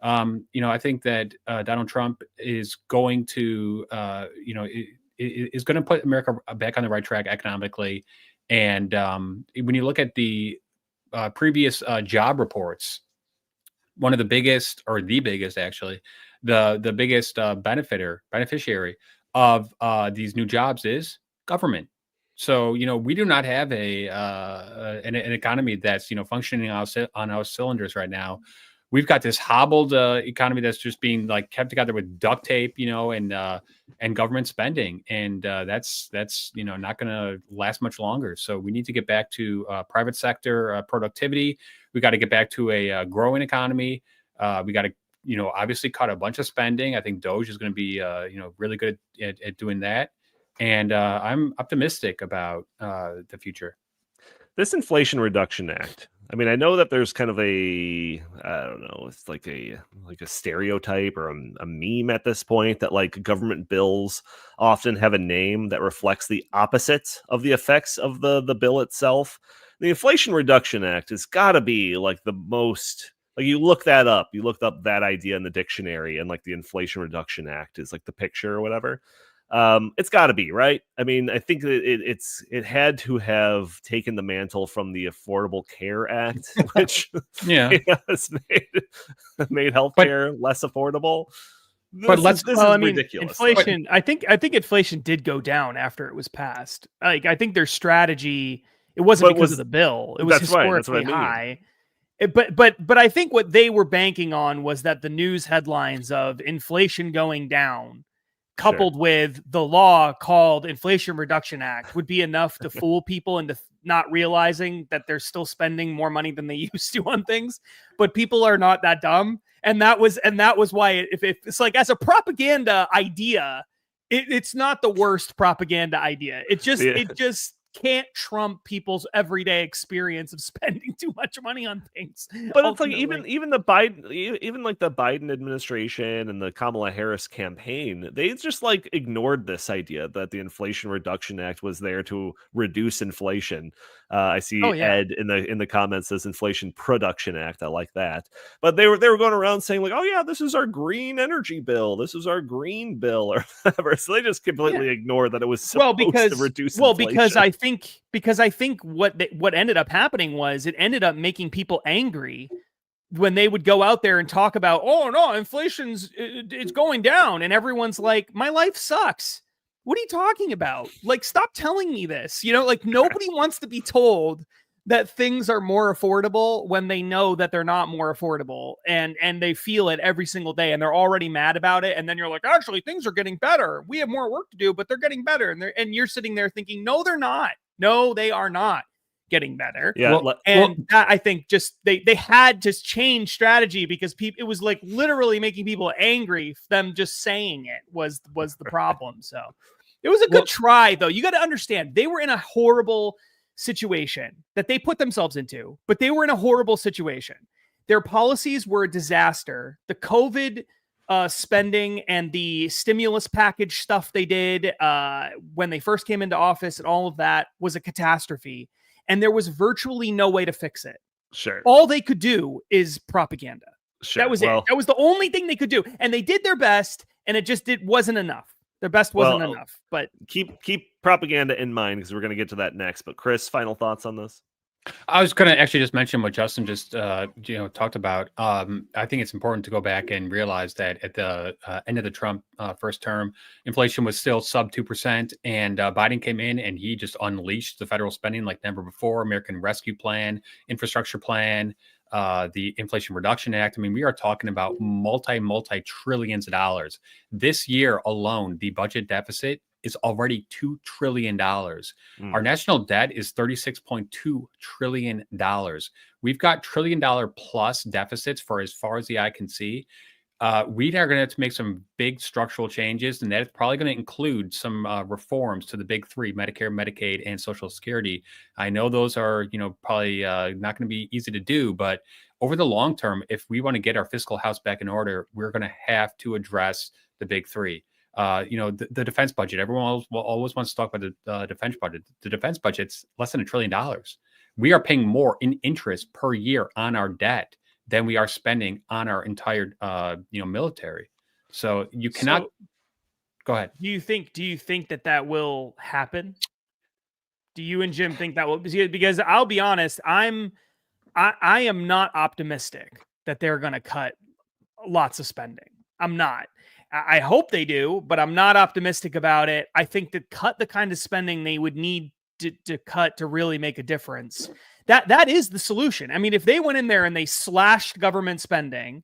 I think that Donald Trump is going to, is going to put America back on the right track economically. And when you look at the previous job reports, one of the biggest, or the biggest actually, the biggest beneficiary of these new jobs is government. So we do not have an economy that's functioning on our cylinders right now we've got this hobbled economy that's just being like kept together with duct tape, and government spending, and that's not going to last much longer. So we need to get back to private sector productivity. We got to get back to a growing economy. We got to obviously cut a bunch of spending. I think Doge is going to be really good at doing that, and I'm optimistic about the future. This Inflation Reduction Act. I mean, I know that there's kind of I don't know, it's like a stereotype or a meme at this point that like government bills often have a name that reflects the opposite of the effects of the bill itself. The Inflation Reduction Act has got to be like the most, like you looked up that idea in the dictionary, and like the Inflation Reduction Act is like the picture or whatever. It's got to be, right? I mean, I think that it had to have taken the mantle from the Affordable Care Act, which has made healthcare less affordable. This is ridiculous. Inflation. I think inflation did go down after it was passed. Like I think their strategy, it wasn't because of the bill. It was historically high. But I think what they were banking on was that the news headlines of inflation going down, coupled with the law called Inflation Reduction Act, would be enough to fool people into not realizing that they're still spending more money than they used to on things. But people are not that dumb, and that was why if it's like as a propaganda idea, it's not the worst propaganda idea. It just can't trump people's everyday experience of spending too much money on things. But it's like even the Biden administration and the Kamala Harris campaign, they just like ignored this idea that the Inflation Reduction Act was there to reduce inflation. I see Ed in the comments says Inflation Production Act. I like that. But they were going around saying like, oh yeah, this is our green energy bill. This is our green bill or whatever. So they just completely ignored that it was supposed to reduce inflation. Because I think what ended up happening was it ended up making people angry when they would go out there and talk about, oh no, inflation's it's going down, and everyone's like, my life sucks. What are you talking about? Like, stop telling me this. Like nobody wants to be told that things are more affordable when they know that they're not more affordable, and they feel it every single day, and they're already mad about it. And then you're like, actually, things are getting better. We have more work to do, but they're getting better. And you're sitting there thinking, no, they're not. No, they are not getting better. Yeah, that, I think just they had to change strategy because it was like literally making people angry. Them just saying it was the problem. So it was a good try, though. You got to understand they were in a horrible situation that they put themselves into, but they were in a horrible situation. Their policies were a disaster. The COVID spending and the stimulus package stuff they did when they first came into office and all of that was a catastrophe. And there was virtually no way to fix it. Sure. All they could do is propaganda. Sure. That was it. That was the only thing they could do. And they did their best, and it wasn't enough. Their best wasn't enough. But keep propaganda in mind because we're going to get to that next. But Chris, final thoughts on this? I was going to actually just mention what Justin just talked about. I think it's important to go back and realize that at the end of the Trump first term, inflation was still sub 2%, and Biden came in and he just unleashed the federal spending like never before. American Rescue Plan, infrastructure plan, the Inflation Reduction Act. I mean, we are talking about multi trillions of dollars. This year alone, the budget deficit is already $2 trillion. Our national debt is $36.2 trillion. We've got $1 trillion plus deficits for as far as the eye can see. We are going to have to make some big structural changes, and that's probably going to include some reforms to the big three: Medicare, Medicaid, and Social Security. I know those are, probably not going to be easy to do, but over the long term, if we want to get our fiscal house back in order, we're going to have to address the big three. The defense budget. Everyone always wants to talk about the defense budget. The defense budget's less than $1 trillion. We are paying more in interest per year on our debt than we are spending on our entire, military. So you cannot. Go ahead. Do you think that will happen? Do you and Jim think that will? Because I'll be honest, I am not optimistic that they're going to cut lots of spending. I'm not. I hope they do, but I'm not optimistic about it. I think that cut the kind of spending they would need to cut to really make a difference. That is the solution. I mean, if they went in there and they slashed government spending,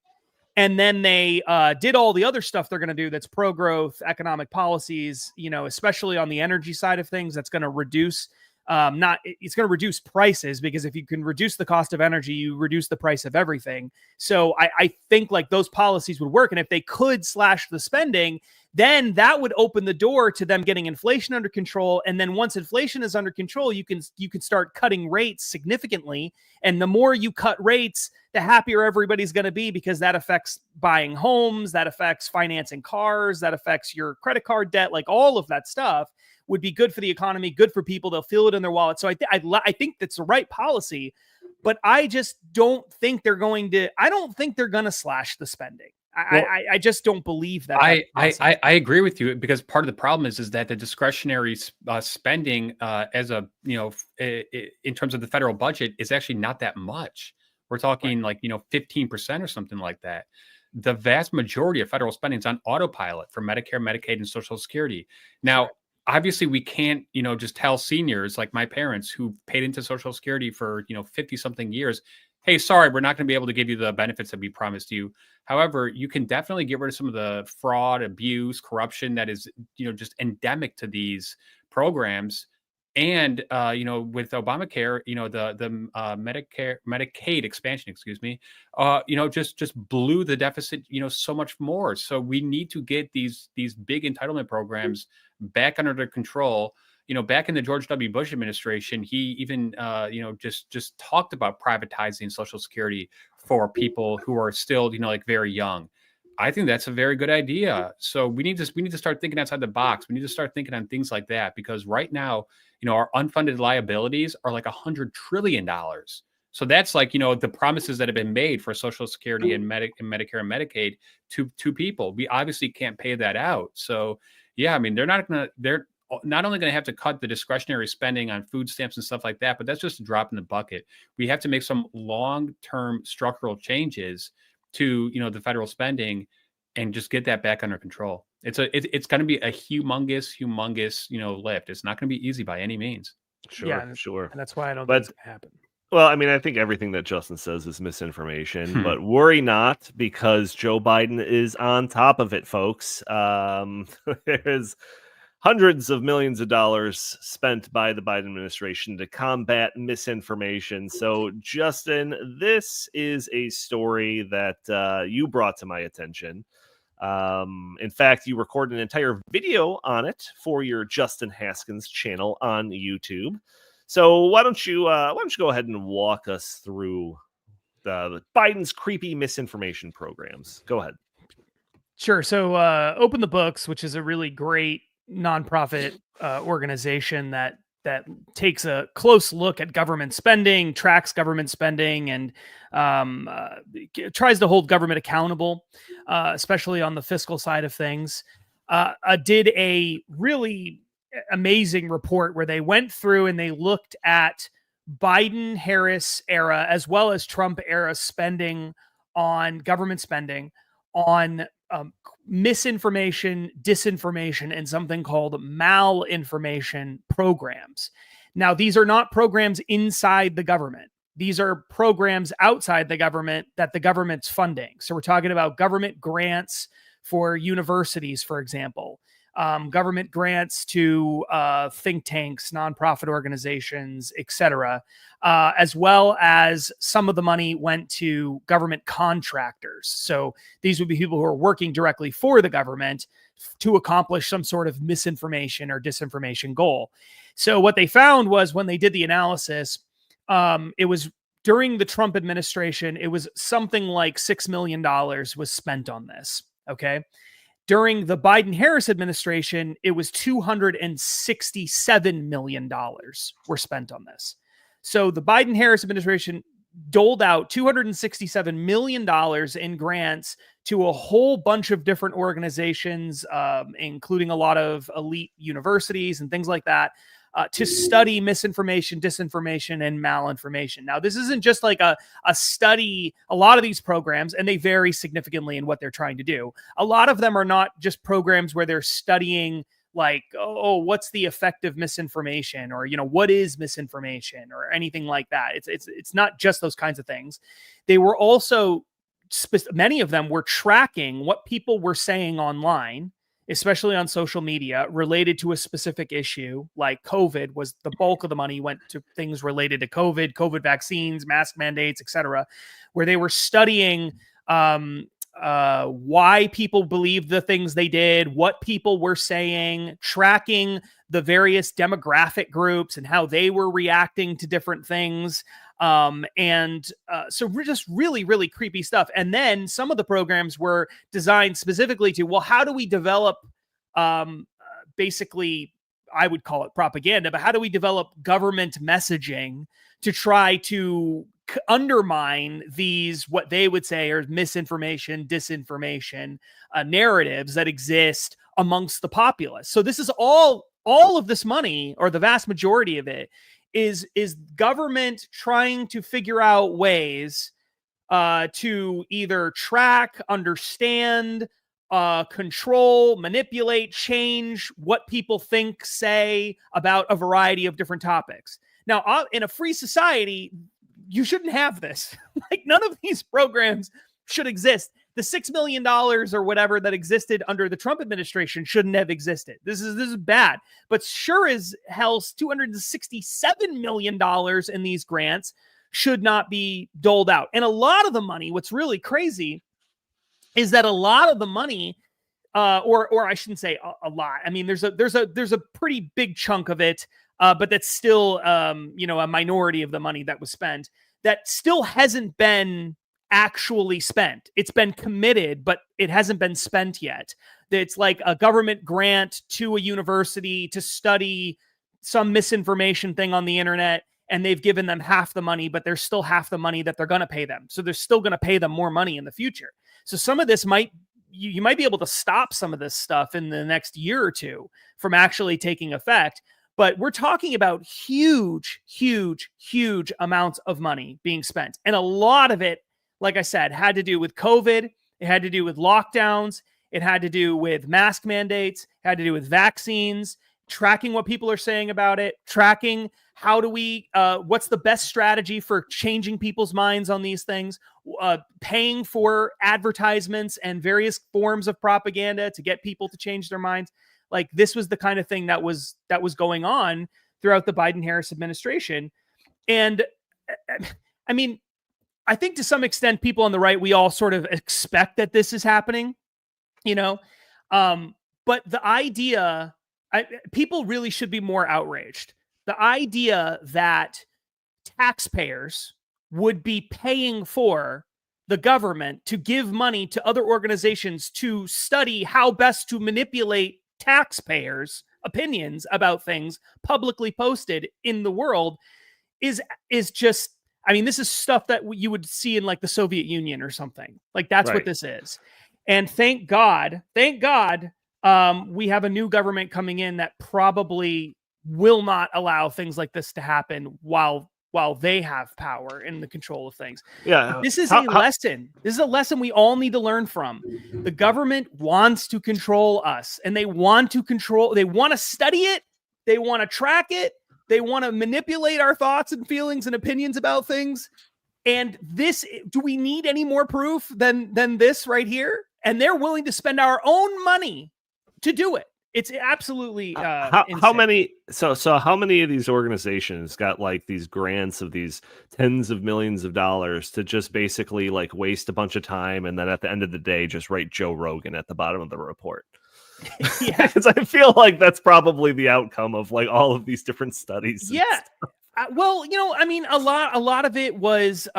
and then they did all the other stuff they're going to do that's pro-growth economic policies, especially on the energy side of things, that's going to reduce it's going to reduce prices, because if you can reduce the cost of energy, you reduce the price of everything. So I think like those policies would work. And if they could slash the spending, then that would open the door to them getting inflation under control. And then once inflation is under control, you can start cutting rates significantly. And the more you cut rates, the happier everybody's going to be, because that affects buying homes, that affects financing cars, that affects your credit card debt, like all of that stuff would be good for the economy, good for people. They'll feel it in their wallet. So I think that's the right policy, but I just don't think they're going to. I don't think they're going to slash the spending. I just don't believe that. I agree with you, because part of the problem is that the discretionary spending as a in terms of the federal budget is actually not that much. We're talking like 15% or something like that. The vast majority of federal spending is on autopilot for Medicare, Medicaid, and Social Security. Now, obviously, we can't just tell seniors like my parents who paid into Social Security for 50 something years, hey, sorry, we're not going to be able to give you the benefits that we promised you. However, you can definitely get rid of some of the fraud, abuse, corruption that is just endemic to these programs. And with Obamacare, the Medicaid expansion, just blew the deficit, so much more. So we need to get these big entitlement programs back under their control. Back in the George W. Bush administration, he even just talked about privatizing Social Security for people who are still very young. I think that's a very good idea. So we need to start thinking outside the box. We need to start thinking on things like that, because right now, our unfunded liabilities are like $100 trillion. So that's like, the promises that have been made for Social Security and Medicare and Medicaid to people. We obviously can't pay that out. So yeah, I mean, they're not only going to have to cut the discretionary spending on food stamps and stuff like that, but that's just a drop in the bucket. We have to make some long-term structural changes to the federal spending and just get that back under control. It's going to be a humongous lift. It's not going to be easy by any means. Sure. And that's why I don't think it's going to happen. Well, I mean, I think everything that Justin says is misinformation, but worry not, because Joe Biden is on top of it, folks. There's hundreds of millions of dollars spent by the Biden administration to combat misinformation. So, Justin, this is a story that you brought to my attention. In fact, you recorded an entire video on it for your Justin Haskins channel on YouTube. So why don't you go ahead and walk us through the Biden's creepy misinformation programs? Go ahead. Sure. So Open the Books, which is a really great nonprofit organization that takes a close look at government spending, tracks government spending, and tries to hold government accountable, especially on the fiscal side of things, did a really amazing report where they went through and they looked at Biden-Harris era as well as Trump era spending on government spending on misinformation, disinformation, and something called malinformation programs. Now, these are not programs inside the government. These are programs outside the government that the government's funding. So we're talking about government grants for universities, for example, government grants to think tanks, nonprofit organizations, etc., as well as some of the money went to government contractors. So these would be people who are working directly for the government to accomplish some sort of misinformation or disinformation goal. So what they found was, when they did the analysis, it was during the Trump administration, it was something like $6 million was spent on this. Okay. During the Biden-Harris administration, it was $267 million were spent on this. So the Biden-Harris administration doled out $267 million in grants to a whole bunch of different organizations, including a lot of elite universities and things like that, to study misinformation, disinformation, and malinformation. Now, this isn't just like a study. A lot of these programs, and they vary significantly in what they're trying to do. A lot of them are not just programs where they're studying like, oh, what's the effect of misinformation, or what is misinformation, or anything like that. It's not just those kinds of things. They were also many of them were tracking what people were saying online, especially on social media, related to a specific issue. Like COVID was the bulk of the money went to things related to COVID vaccines, mask mandates, etc., where they were studying why people believed the things they did, what people were saying, tracking the various demographic groups and how they were reacting to different things. So we're just really, really creepy stuff. And then some of the programs were designed specifically to, well, how do we develop basically, I would call it propaganda, but how do we develop government messaging to try to undermine these, what they would say are misinformation, disinformation narratives that exist amongst the populace. So this is all of this money, or the vast majority of it, is government trying to figure out ways to either track, understand, control, manipulate, change what people think, say about a variety of different topics. Now, in a free society, you shouldn't have this. Like, none of these programs should exist. The $6 million or whatever that existed under the Trump administration shouldn't have existed. This is bad. But sure as hell, $267 million in these grants should not be doled out. And a lot of the money, what's really crazy, is that a lot of the money, or I shouldn't say a lot. I mean, there's a pretty big chunk of it, but that's still a minority of the money that was spent that still hasn't been actually spent. It's been committed, but it hasn't been spent yet. It's like a government grant to a university to study some misinformation thing on the internet, and they've given them half the money, but there's still half the money that they're going to pay them. So they're still going to pay them more money in the future. So some of this you might be able to stop some of this stuff in the next year or two from actually taking effect. But we're talking about huge, huge, huge amounts of money being spent. And a lot of it, like I said, had to do with COVID. It had to do with lockdowns. It had to do with mask mandates. It had to do with vaccines, tracking what people are saying about it, tracking how do we, what's the best strategy for changing people's minds on these things, paying for advertisements and various forms of propaganda to get people to change their minds. Like, this was the kind of thing that was going on throughout the Biden-Harris administration. And I mean, I think to some extent, people on the right, we all sort of expect that this is happening, but the idea, people really should be more outraged. The idea that taxpayers would be paying for the government to give money to other organizations to study how best to manipulate taxpayers' opinions about things publicly posted in the world is just, I mean, this is stuff that you would see in like the Soviet Union or something. Like, that's what this is. And thank God, we have a new government coming in that probably will not allow things like this to happen while they have power and the control of things. Yeah. But this is a lesson. This is a lesson we all need to learn from. The government wants to control us, and they want to study it. They want to track it. They want to manipulate our thoughts and feelings and opinions about things. And do we need any more proof than this right here? And they're willing to spend our own money to do it. It's absolutely how many of these organizations got like these grants of these tens of millions of dollars to just basically like waste a bunch of time, and then at the end of the day just write Joe Rogan at the bottom of the report? Yeah, because I feel like that's probably the outcome of like all of these different studies. Yeah. Well, I mean, a lot of it was,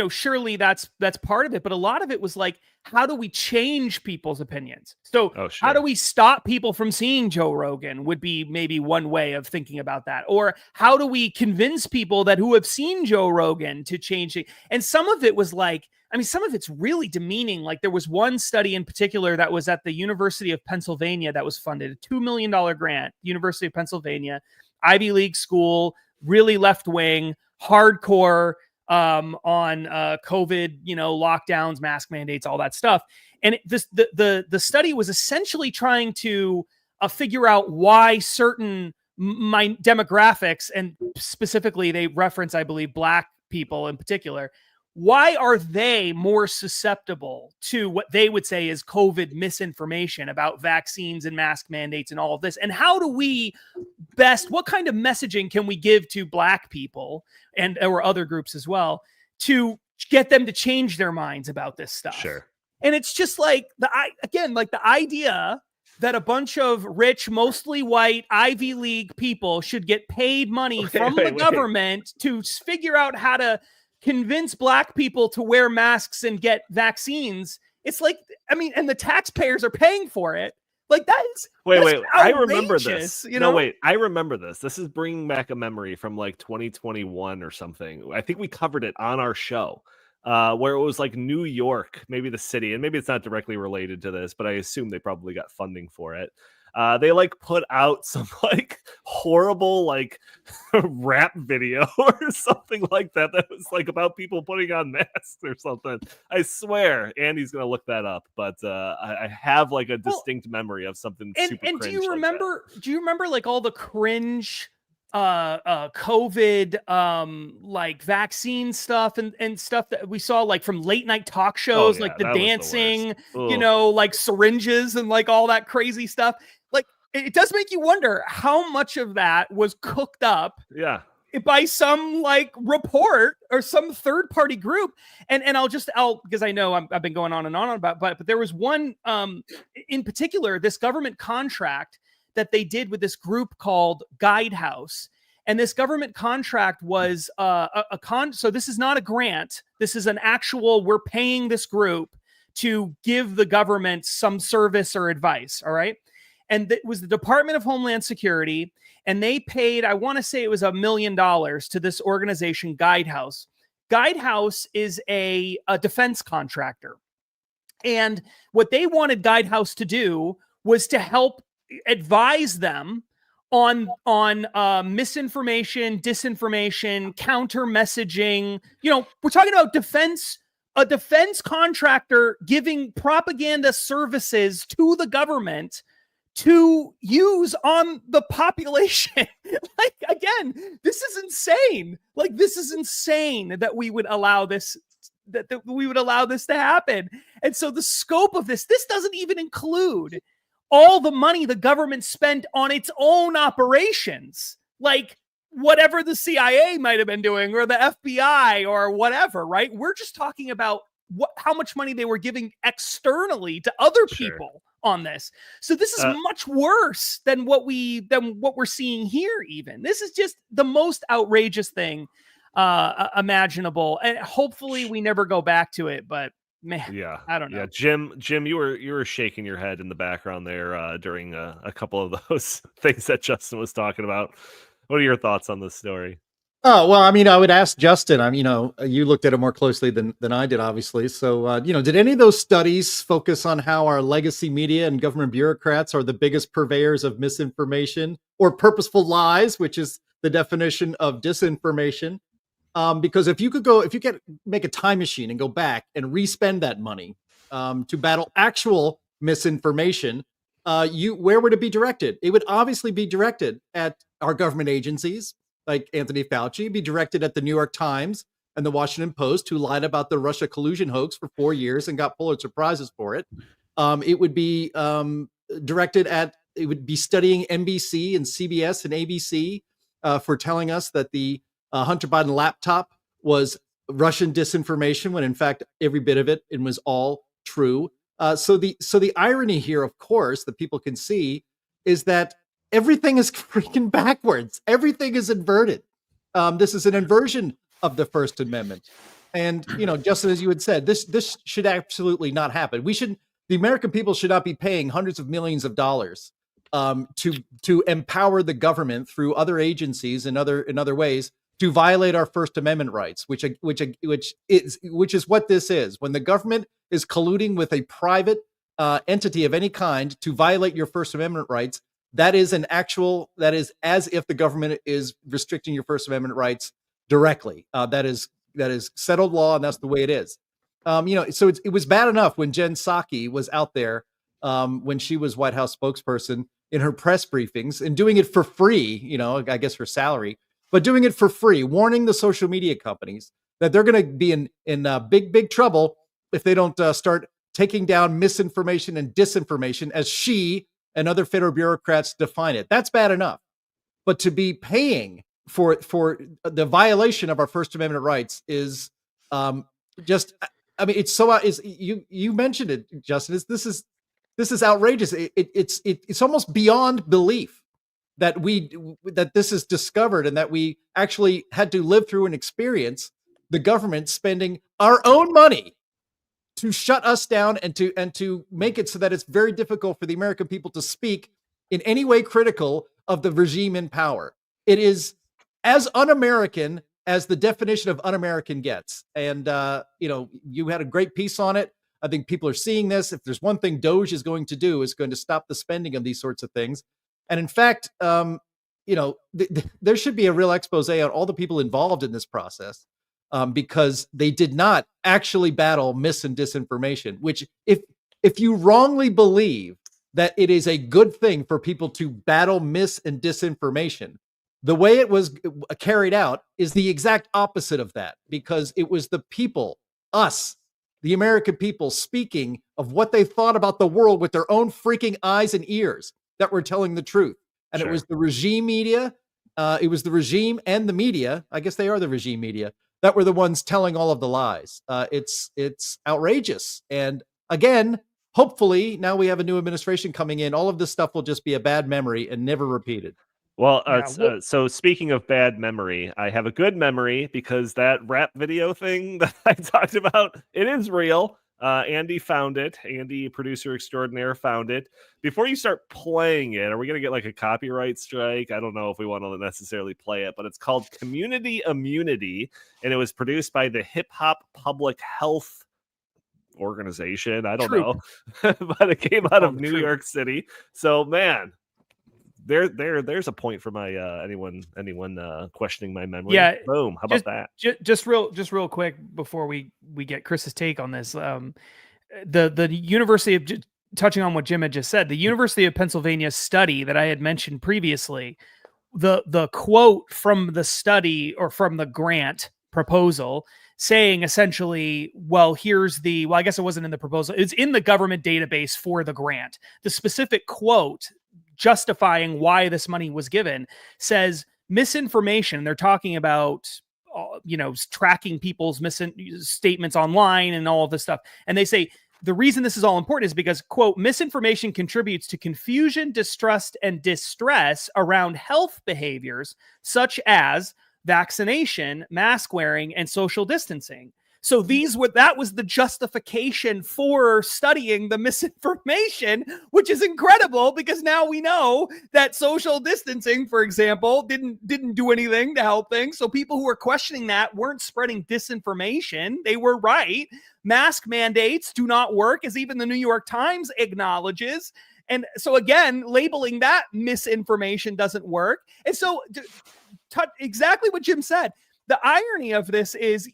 surely that's part of it, but a lot of it was like, how do we change people's opinions? So how do we stop people from seeing Joe Rogan would be maybe one way of thinking about that. Or how do we convince people that who have seen Joe Rogan to change it? And some of it was like, I mean, some of it's really demeaning. Like, there was one study in particular that was at the University of Pennsylvania that was funded, a $2 million grant, University of Pennsylvania, Ivy League school, really left-wing, hardcore on COVID, lockdowns, mask mandates, all that stuff. And the study was essentially trying to figure out why certain my demographics, and specifically they reference, I believe, Black people in particular, why are they more susceptible to what they would say is COVID misinformation about vaccines and mask mandates and all of this? And how do we what kind of messaging can we give to Black people or other groups as well to get them to change their minds about this stuff? Sure. And it's just like the idea that a bunch of rich, mostly white Ivy League people should get paid money from the government to figure out how to convince Black people to wear masks and get vaccines. It's like, I mean, and the taxpayers are paying for it. Like that is wait. I remember this. You know? No, wait. I remember this. This is bringing back a memory from like 2021 or something. I think we covered it on our show, where it was like New York, maybe the city, and maybe it's not directly related to this, but I assume they probably got funding for it. They like put out some like horrible like rap video or something like that was like about people putting on masks or something. I swear Andy's gonna look that up, but I have like a distinct memory of something super cringe. Do you remember like all the cringe COVID like vaccine stuff and stuff that we saw like from late night talk shows, like the dancing, you know, like syringes and like all that crazy stuff? Like it does make you wonder how much of that was cooked up by some like report or some third party group. And I'll because I know I've been going on and on about, but there was one in particular, this government contract that they did with this group called Guidehouse. And this government contract was so this is not a grant. This is an actual, we're paying this group to give the government some service or advice. All right. And it was the Department of Homeland Security. And they paid, I want to say it was $1 million to this organization, Guidehouse. Guidehouse is a defense contractor. And what they wanted Guidehouse to do was to help advise them on misinformation, disinformation, counter messaging. You know, we're talking about a defense contractor giving propaganda services to the government to use on the population. Like, again, this is insane. Like, this is insane that we would allow this, that we would allow this to happen. And so the scope of this doesn't even include all the money the government spent on its own operations, like whatever the CIA might have been doing or the FBI or whatever, right? We're just talking about how much money they were giving externally to other people on this. So this is much worse than what we're seeing here. Even this is just the most outrageous thing imaginable, and hopefully we never go back to it. But man, I don't know. Jim, you were shaking your head in the background there during a couple of those things that Justin was talking about. What are your thoughts on this story? Oh, well, I mean, I would ask Justin. You looked at it more closely than I did, obviously. So, did any of those studies focus on how our legacy media and government bureaucrats are the biggest purveyors of misinformation or purposeful lies, which is the definition of disinformation? Because if you could make a time machine and go back and re-spend that money to battle actual misinformation, where would it be directed? It would obviously be directed at our government agencies, like Anthony Fauci, be directed at the New York Times and the Washington Post, who lied about the Russia collusion hoax for 4 years and got Pulitzer Prizes for it. It would be it would be studying NBC and CBS and ABC for telling us that the Hunter Biden laptop was Russian disinformation, when in fact every bit of it was all true. So the irony here, of course, that people can see is that everything is freaking backwards. Everything is inverted. This is an inversion of the First Amendment. And, Justin, as you had said, this should absolutely not happen. The American people should not be paying hundreds of millions of dollars to empower the government through other agencies and in other ways to violate our First Amendment rights, which is what this is. When the government is colluding with a private entity of any kind to violate your First Amendment rights, that is as if the government is restricting your First Amendment rights directly. That is settled law, and that's the way it is. So it was bad enough when Jen Psaki was out there when she was White House spokesperson, in her press briefings and doing it for free, I guess her salary, but doing it for free, warning the social media companies that they're going to be in big trouble if they don't start taking down misinformation and disinformation as she and other federal bureaucrats define it. That's bad enough. But to be paying for the violation of our First Amendment rights is it's so you mentioned it, Justin. This is outrageous. It's almost beyond belief that this is discovered and that we actually had to live through and experience the government spending our own money to shut us down and to make it so that it's very difficult for the American people to speak in any way critical of the regime in power. It is as un-American as the definition of un-American gets. And, you had a great piece on it. I think people are seeing this. If there's one thing Doge is going to do, is going to stop the spending of these sorts of things. And in fact, there should be a real expose on all the people involved in this process, because they did not actually battle mis and disinformation, which if you wrongly believe that it is a good thing for people to battle mis and disinformation, the way it was carried out is the exact opposite of that, because it was the people, us, the American people, speaking of what they thought about the world with their own freaking eyes and ears that were telling the truth. And It was the regime media. It was the regime and the media. I guess they are the regime media that were the ones telling all of the lies. It's outrageous. And again, hopefully now we have a new administration coming in. All of this stuff will just be a bad memory and never repeated. Well, so speaking of bad memory, I have a good memory, because that rap video thing that I talked about, it is real. Andy found it. Andy, producer extraordinaire, found it. Before you start playing it, are we going to get like a copyright strike? I don't know if we want to necessarily play it, but it's called Community Immunity, and it was produced by the Hip Hop Public Health Organization. I don't know, but it came out of New York City. So, man, there's a point for my anyone questioning my memory. Yeah, boom. How about that? Just real quick before we get Chris's take on this. The University of, touching on what Jim had just said, the University of Pennsylvania study that I had mentioned previously, the quote from the study, or from the grant proposal, saying essentially, I guess it wasn't in the proposal, it's in the government database for the grant. The specific quote justifying why this money was given says misinformation. They're talking about, tracking people's statements online and all of this stuff. And they say the reason this is all important is because, quote, misinformation contributes to confusion, distrust, and distress around health behaviors such as vaccination, mask wearing, and social distancing. So that was the justification for studying the misinformation, which is incredible, because now we know that social distancing, for example, didn't do anything to help things. So people who were questioning that weren't spreading disinformation. They were right. Mask mandates do not work, as even the New York Times acknowledges. And so again, labeling that misinformation doesn't work. And so exactly what Jim said. The irony of this is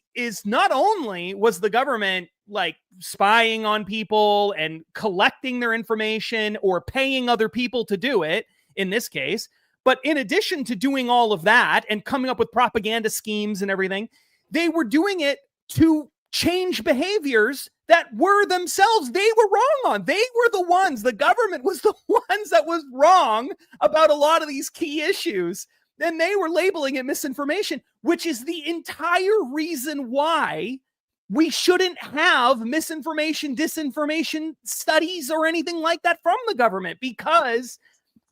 not only was the government like spying on people and collecting their information or paying other people to do it in this case, but in addition to doing all of that and coming up with propaganda schemes and everything, they were doing it to change behaviors that were themselves, they were wrong on. They were the ones, the government was the ones that was wrong about a lot of these key issues. Then they were labeling it misinformation, which is the entire reason why we shouldn't have misinformation, disinformation studies or anything like that from the government, because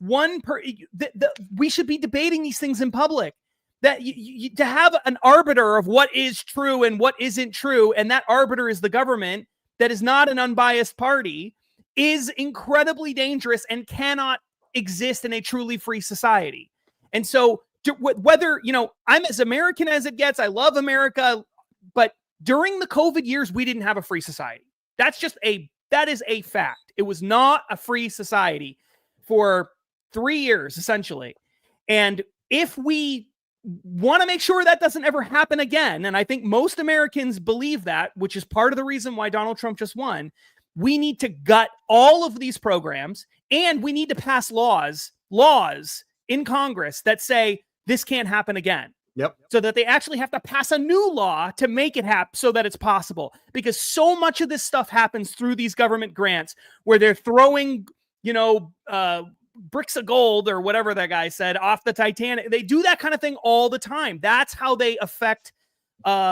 we should be debating these things in public. That to have an arbiter of what is true and what isn't true, and that arbiter is the government that is not an unbiased party, is incredibly dangerous and cannot exist in a truly free society. And so whether, I'm as American as it gets, I love America, but during the COVID years, we didn't have a free society. That is a fact. It was not a free society for 3 years, essentially. And if we want to make sure that doesn't ever happen again, and I think most Americans believe that, which is part of the reason why Donald Trump just won, we need to gut all of these programs, And we need to pass laws in Congress that say this can't happen again. Yep. So that they actually have to pass a new law to make it happen so that it's possible. Because so much of this stuff happens through these government grants where they're throwing, bricks of gold or whatever that guy said off the Titanic. They do that kind of thing all the time. That's how they affect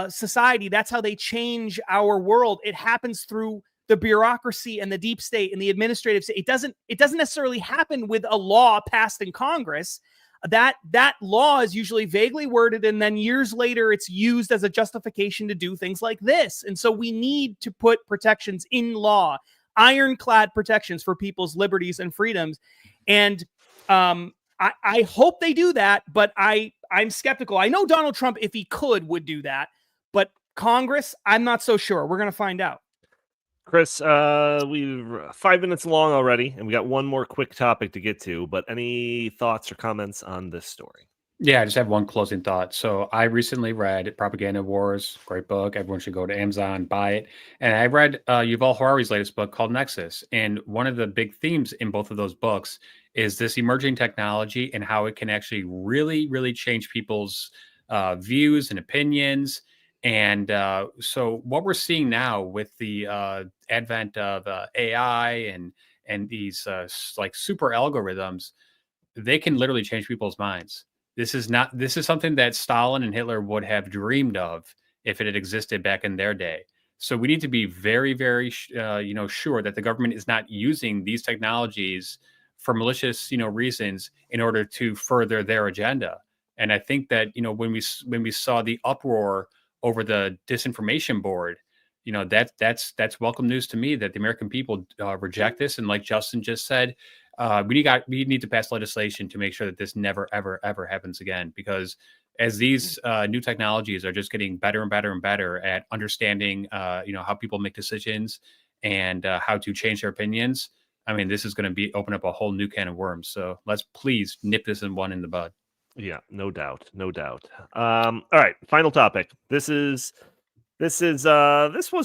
society. That's how they change our world. It happens through the bureaucracy and the deep state and the administrative state. It doesn't necessarily happen with a law passed in Congress. That law is usually vaguely worded, and then years later it's used as a justification to do things like this. And so we need to put protections in law, ironclad protections for people's liberties and freedoms. And I hope they do that, but I'm skeptical. I know Donald Trump, if he could, would do that, but Congress, I'm not so sure. We're going to find out. Chris, we're 5 minutes long already, and we got one more quick topic to get to, but any thoughts or comments on this story? Yeah, I just have one closing thought. So I recently read Propaganda Wars, great book. Everyone should go to Amazon, buy it. And I read Yuval Harari's latest book called Nexus. And one of the big themes in both of those books is this emerging technology and how it can actually really, really change people's views and opinions. And so what we're seeing now with the advent of AI and these like super algorithms, they can literally change people's minds. This is something that Stalin and Hitler would have dreamed of if it had existed back in their day. So we need to be very, very sure that the government is not using these technologies for malicious reasons in order to further their agenda. And I think that when we saw the uproar over the disinformation board, that's welcome news to me that the American people reject this. And like Justin just said, we need to pass legislation to make sure that this never, ever, ever happens again. Because as these new technologies are just getting better and better and better at understanding, how people make decisions and how to change their opinions, I mean, this is going to open up a whole new can of worms. So let's please nip this in the bud. Yeah, no doubt. All right, final topic. This was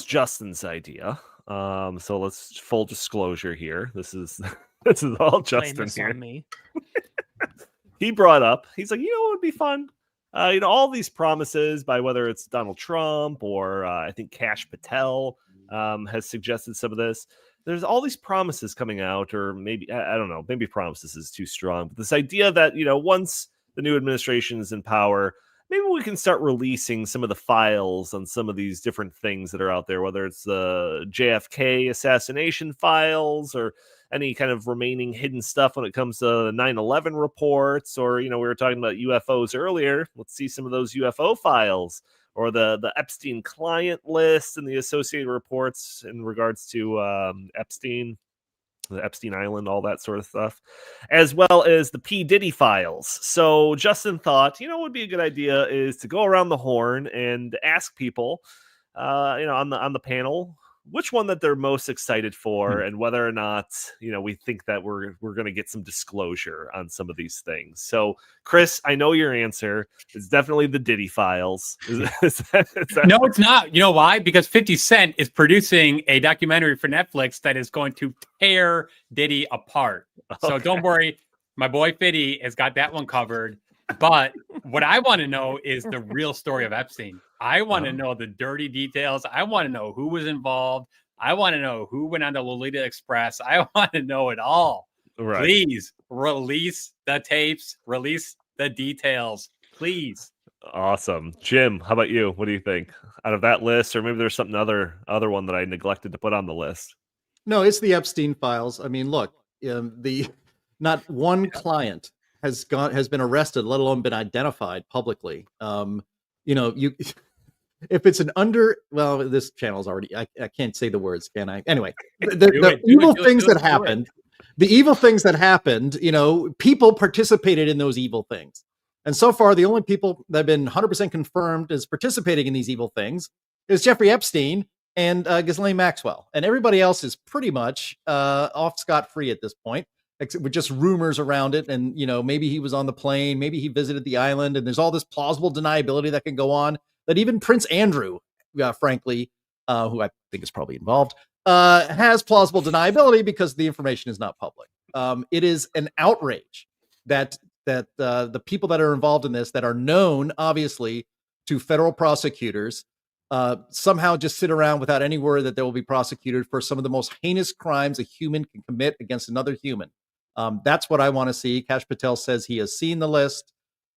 Justin's idea. So let's full disclosure here. This is all Justin here. On me. He brought up. He's like, what would be fun? All these promises by whether it's Donald Trump or I think Kash Patel has suggested some of this. There's all these promises coming out, or maybe I don't know. Maybe promises is too strong. But this idea that once the new administration is in power, maybe we can start releasing some of the files on some of these different things that are out there, whether it's the JFK assassination files or any kind of remaining hidden stuff when it comes to the 9/11 reports, or, we were talking about UFOs earlier. Let's see some of those UFO files, or the Epstein client list and the associated reports in regards to Epstein, the Epstein Island, all that sort of stuff, as well as the P. Diddy files. So Justin thought, what would be a good idea is to go around the horn and ask people, on the panel, which one that they're most excited for, and whether or not, we think that we're going to get some disclosure on some of these things. So, Chris, I know your answer is definitely the Diddy files. Is that... No, it's not. You know why? Because 50 Cent is producing a documentary for Netflix that is going to tear Diddy apart. Okay. So don't worry. My boy 50 has got that one covered. But what I want to know is the real story of Epstein. I want to know the dirty details. I want to know who was involved. I want to know who went on the Lolita Express. I want to know it all. Right. Please release the tapes, release the details, please. Awesome. Jim, how about you? What do you think out of that list? Or maybe there's something other one that I neglected to put on the list. No, it's the Epstein files. I mean, look, not one client has been arrested, let alone been identified publicly. If it's this channel's already, I can't say the words, can I? Anyway, the evil things that happened, people participated in those evil things. And so far, the only people that have been 100% confirmed as participating in these evil things is Jeffrey Epstein and Ghislaine Maxwell. And everybody else is pretty much off scot-free at this point, except with just rumors around it. And, maybe he was on the plane, maybe he visited the island, and there's all this plausible deniability that can go on that even Prince Andrew, frankly, who I think is probably involved, has plausible deniability because the information is not public. It is an outrage that the people that are involved in this, that are known, obviously, to federal prosecutors, somehow just sit around without any word that they will be prosecuted for some of the most heinous crimes a human can commit against another human. That's what I want to see. Kash Patel says he has seen the list.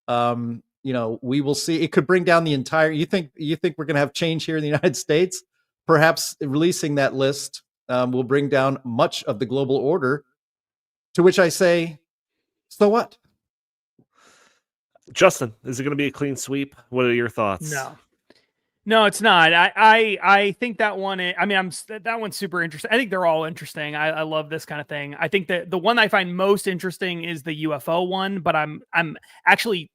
We will see. It could bring down the entire. You think we're going to have change here in the United States? Perhaps releasing that list will bring down much of the global order. To which I say, so what? Justin, is it going to be a clean sweep? What are your thoughts? No, it's not. I think that one. That one's super interesting. I think they're all interesting. I love this kind of thing. I think that the one I find most interesting is the UFO one, but I'm actually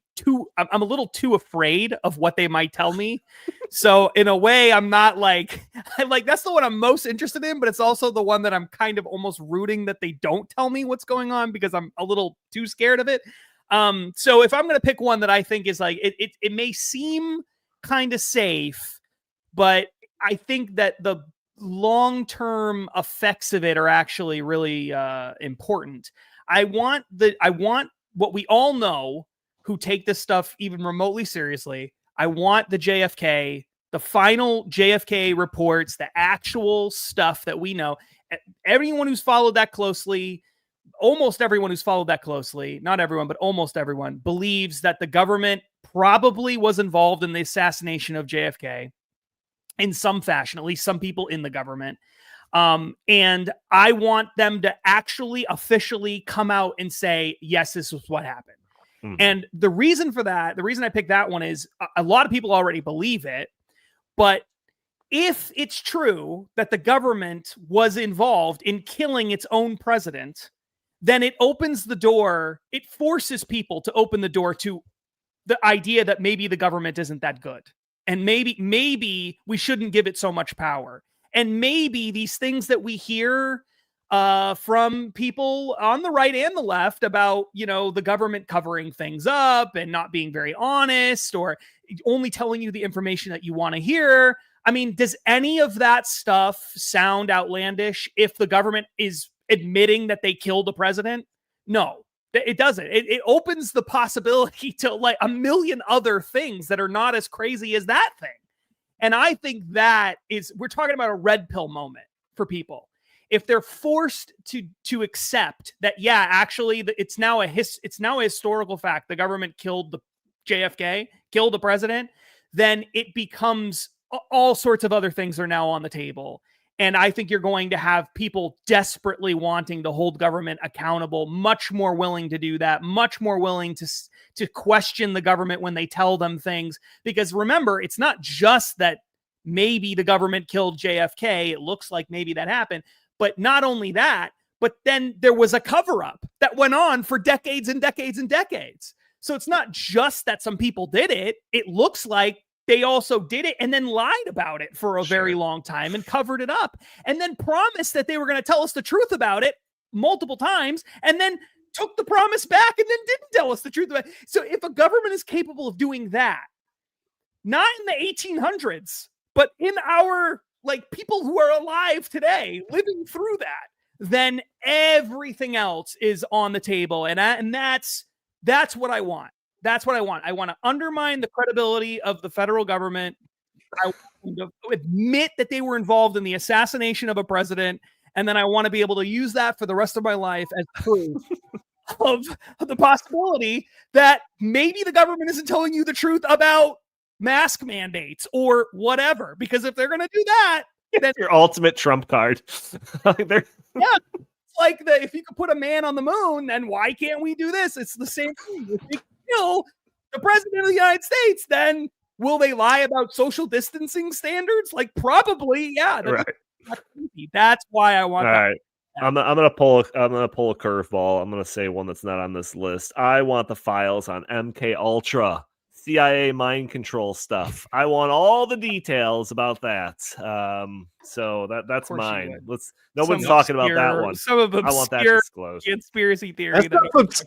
I'm a little too afraid of what they might tell me. So in a way, I'm not like that's the one I'm most interested in, but it's also the one that I'm kind of almost rooting that they don't tell me what's going on because I'm a little too scared of it. So if I'm going to pick one that I think is like, it may seem kind of safe, but I think that the long-term effects of it are actually really important. I want what we all know who take this stuff even remotely seriously. I want the JFK, the final JFK reports, the actual stuff that we know. Everyone who's followed that closely, almost everyone who's followed that closely, not everyone, but almost everyone, believes that the government probably was involved in the assassination of JFK in some fashion, at least some people in the government. And I want them to actually officially come out and say, yes, this was what happened. And the reason for that, the reason I picked that one is a lot of people already believe it. But if it's true that the government was involved in killing its own president, then it opens the door. It forces people to open the door to the idea that maybe the government isn't that good. And maybe we shouldn't give it so much power. And maybe these things that we hear from people on the right and the left about, the government covering things up and not being very honest or only telling you the information that you want to hear. I mean, does any of that stuff sound outlandish if the government is admitting that they killed a president? No, it doesn't. It opens the possibility to like a million other things that are not as crazy as that thing. And I think that we're talking about a red pill moment for people. If they're forced to accept that, yeah, actually it's now a historical fact, the government killed the JFK, killed the president, then it becomes all sorts of other things are now on the table. And I think you're going to have people desperately wanting to hold government accountable, much more willing to do that, much more willing to question the government when they tell them things. Because remember, it's not just that maybe the government killed JFK. It looks like maybe that happened. But not only that, but then there was a cover-up that went on for decades and decades and decades. So it's not just that some people did it. It looks like they also did it and then lied about it for a very long time and covered it up and then promised that they were going to tell us the truth about it multiple times and then took the promise back and then didn't tell us the truth about it. So if a government is capable of doing that, not in the 1800s, but in our people who are alive today, living through that, then everything else is on the table. And that's what I want. That's what I want. I want to undermine the credibility of the federal government. I want to admit that they were involved in the assassination of a president. And then I want to be able to use that for the rest of my life as proof of the possibility that maybe the government isn't telling you the truth about mask mandates or whatever. Because if they're going to do that, then your ultimate trump card. Yeah. Like if you could put a man on the moon, then why can't we do this? It's the same thing. If they kill the president of the United States, then will they lie about social distancing standards? Like probably, yeah. That's why I want. All right. I'm gonna pull a curveball. I'm gonna say one that's not on this list. I want the files on MK Ultra, CIA mind control stuff. I want all the details about that. So that's mine. No one's talking about that one. Some of I want that disclosed. Conspiracy theory.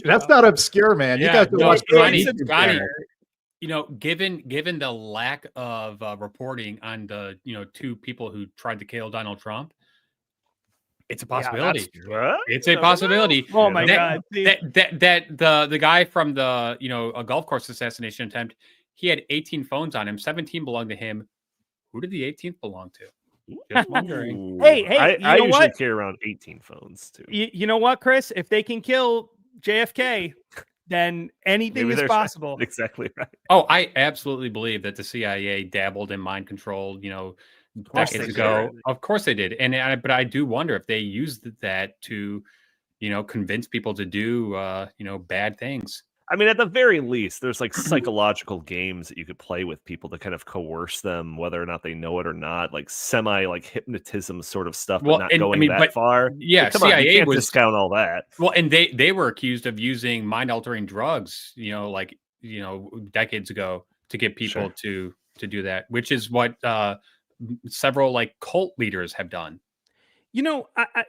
That's not obscure, man. You guys watch Ronnie, given the lack of reporting on the two people who tried to kill Donald Trump, It's a possibility. What? It's a possibility. Oh my That- God. See? that the guy from the a golf course assassination attempt, he had 18 phones on him. 17 belonged to him. Who did the 18th belong to? Just wondering. Ooh. Hey, I you know usually what? carry around 18 phones too. You know what, Chris? If they can kill JFK, then anything Maybe is they're possible. Exactly right. Oh, I absolutely believe that the CIA dabbled in mind control, course decades they ago. did. Of course they did. But I do wonder if they used that to, convince people to do, bad things. I mean, at the very least, there's like psychological games that you could play with people to kind of coerce them, whether or not they know it or not, like hypnotism sort of stuff, Well, but not and, I going mean, that but- far. yeah, Like, come on, you CIA can't was- discount all that. Well, and they were accused of using mind altering drugs, decades ago to get people to do that, which is what several like cult leaders have done. I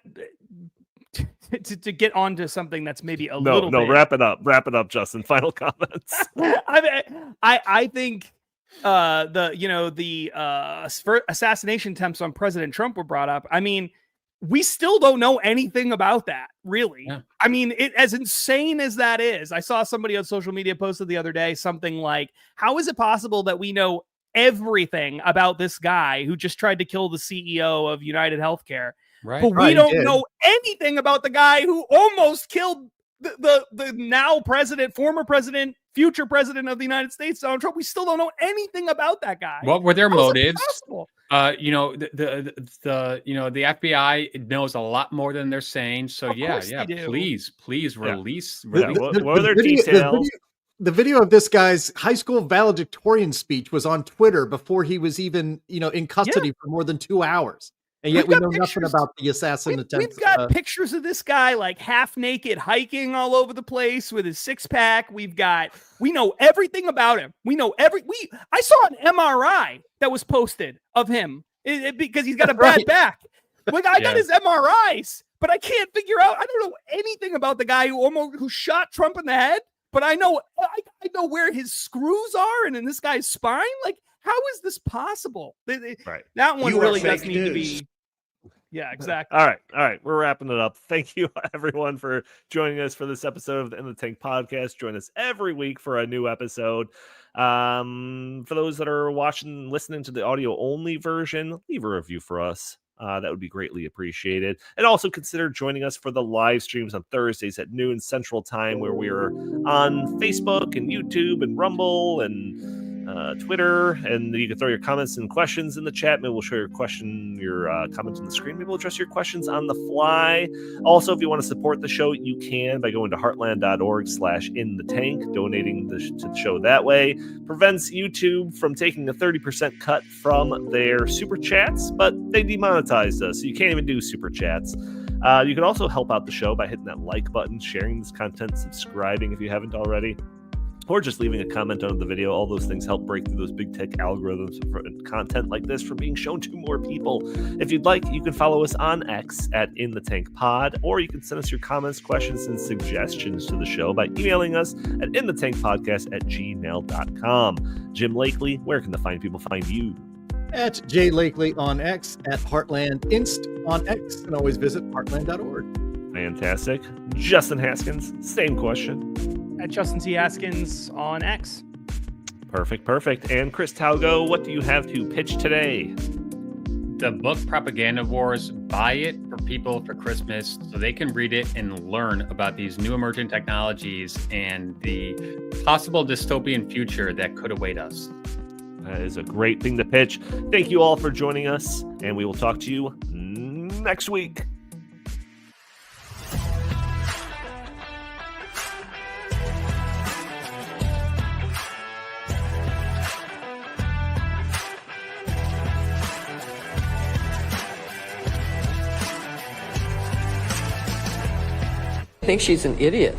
to get onto something that's maybe a little No, bit. wrap it up, Justin. Final comments. I think the assassination attempts on President Trump were brought up. I mean, we still don't know anything about that, really. Yeah. I mean, as insane as that is, I saw somebody on social media posted the other day something like, how is it possible that we know everything about this guy who just tried to kill the CEO of United Healthcare, Right. but we Right, he don't did. know anything about the guy who almost killed the now president, former president, future president of the United States, Donald Trump? We still don't know anything about that guy. What were their How is it motives? possible? The FBI knows a lot more than they're saying. So Of course they do. please Yeah. release. Yeah, what are their video- details? The video of this guy's high school valedictorian speech was on Twitter before he was even, in custody for more than 2 hours. And yet We've we got know nothing pictures. about the assassin attempts. We've got pictures of this guy like half naked hiking all over the place with his six pack. We know everything about him. I saw an MRI that was posted of him because he's got a bad Right. back. Like I got Yeah. his MRIs, but I can't figure out. I don't know anything about the guy who shot Trump in the head. But I know where his screws are and in this guy's spine. Like, how is this possible? Right. That one You are really fake does need to news. be. Yeah, exactly. All right. We're wrapping it up. Thank you, everyone, for joining us for this episode of the In the Tank podcast. Join us every week for a new episode. For those that are listening to the audio only version, leave a review for us. That would be greatly appreciated. And also consider joining us for the live streams on Thursdays at noon Central Time, where we are on Facebook and YouTube and Rumble and Twitter. And you can throw your comments and questions in the chat. Maybe we'll show your comment on the screen. Maybe we'll address your questions on the fly. Also, if you want to support the show, you can by going to heartland.org/inthetank, donating to the show that way. Prevents YouTube from taking a 30% cut from their super chats, but they demonetized us, so you can't even do super chats. You can also help out the show by hitting that like button, sharing this content, subscribing if you haven't already, or just leaving a comment under the video. All those things help break through those big tech algorithms for content like this from being shown to more people. If you'd like, you can follow us on X at In The Tank Pod, or you can send us your comments, questions, and suggestions to the show by emailing us at inthethankpodcast@gmail.com. Jim Lakely, where can the fine people find you? At Jay Lakely on X, at Heartland Inst on X, and always visit heartland.org. Fantastic. Justin Haskins, same question. At Justin T. Haskins on X. Perfect. And Chris Talgo, what do you have to pitch today? The book Propaganda Wars. Buy it for people for Christmas so they can read it and learn about these new emerging technologies and the possible dystopian future that could await us. That is a great thing to pitch. Thank you all for joining us, and we will talk to you next week. I think she's an idiot.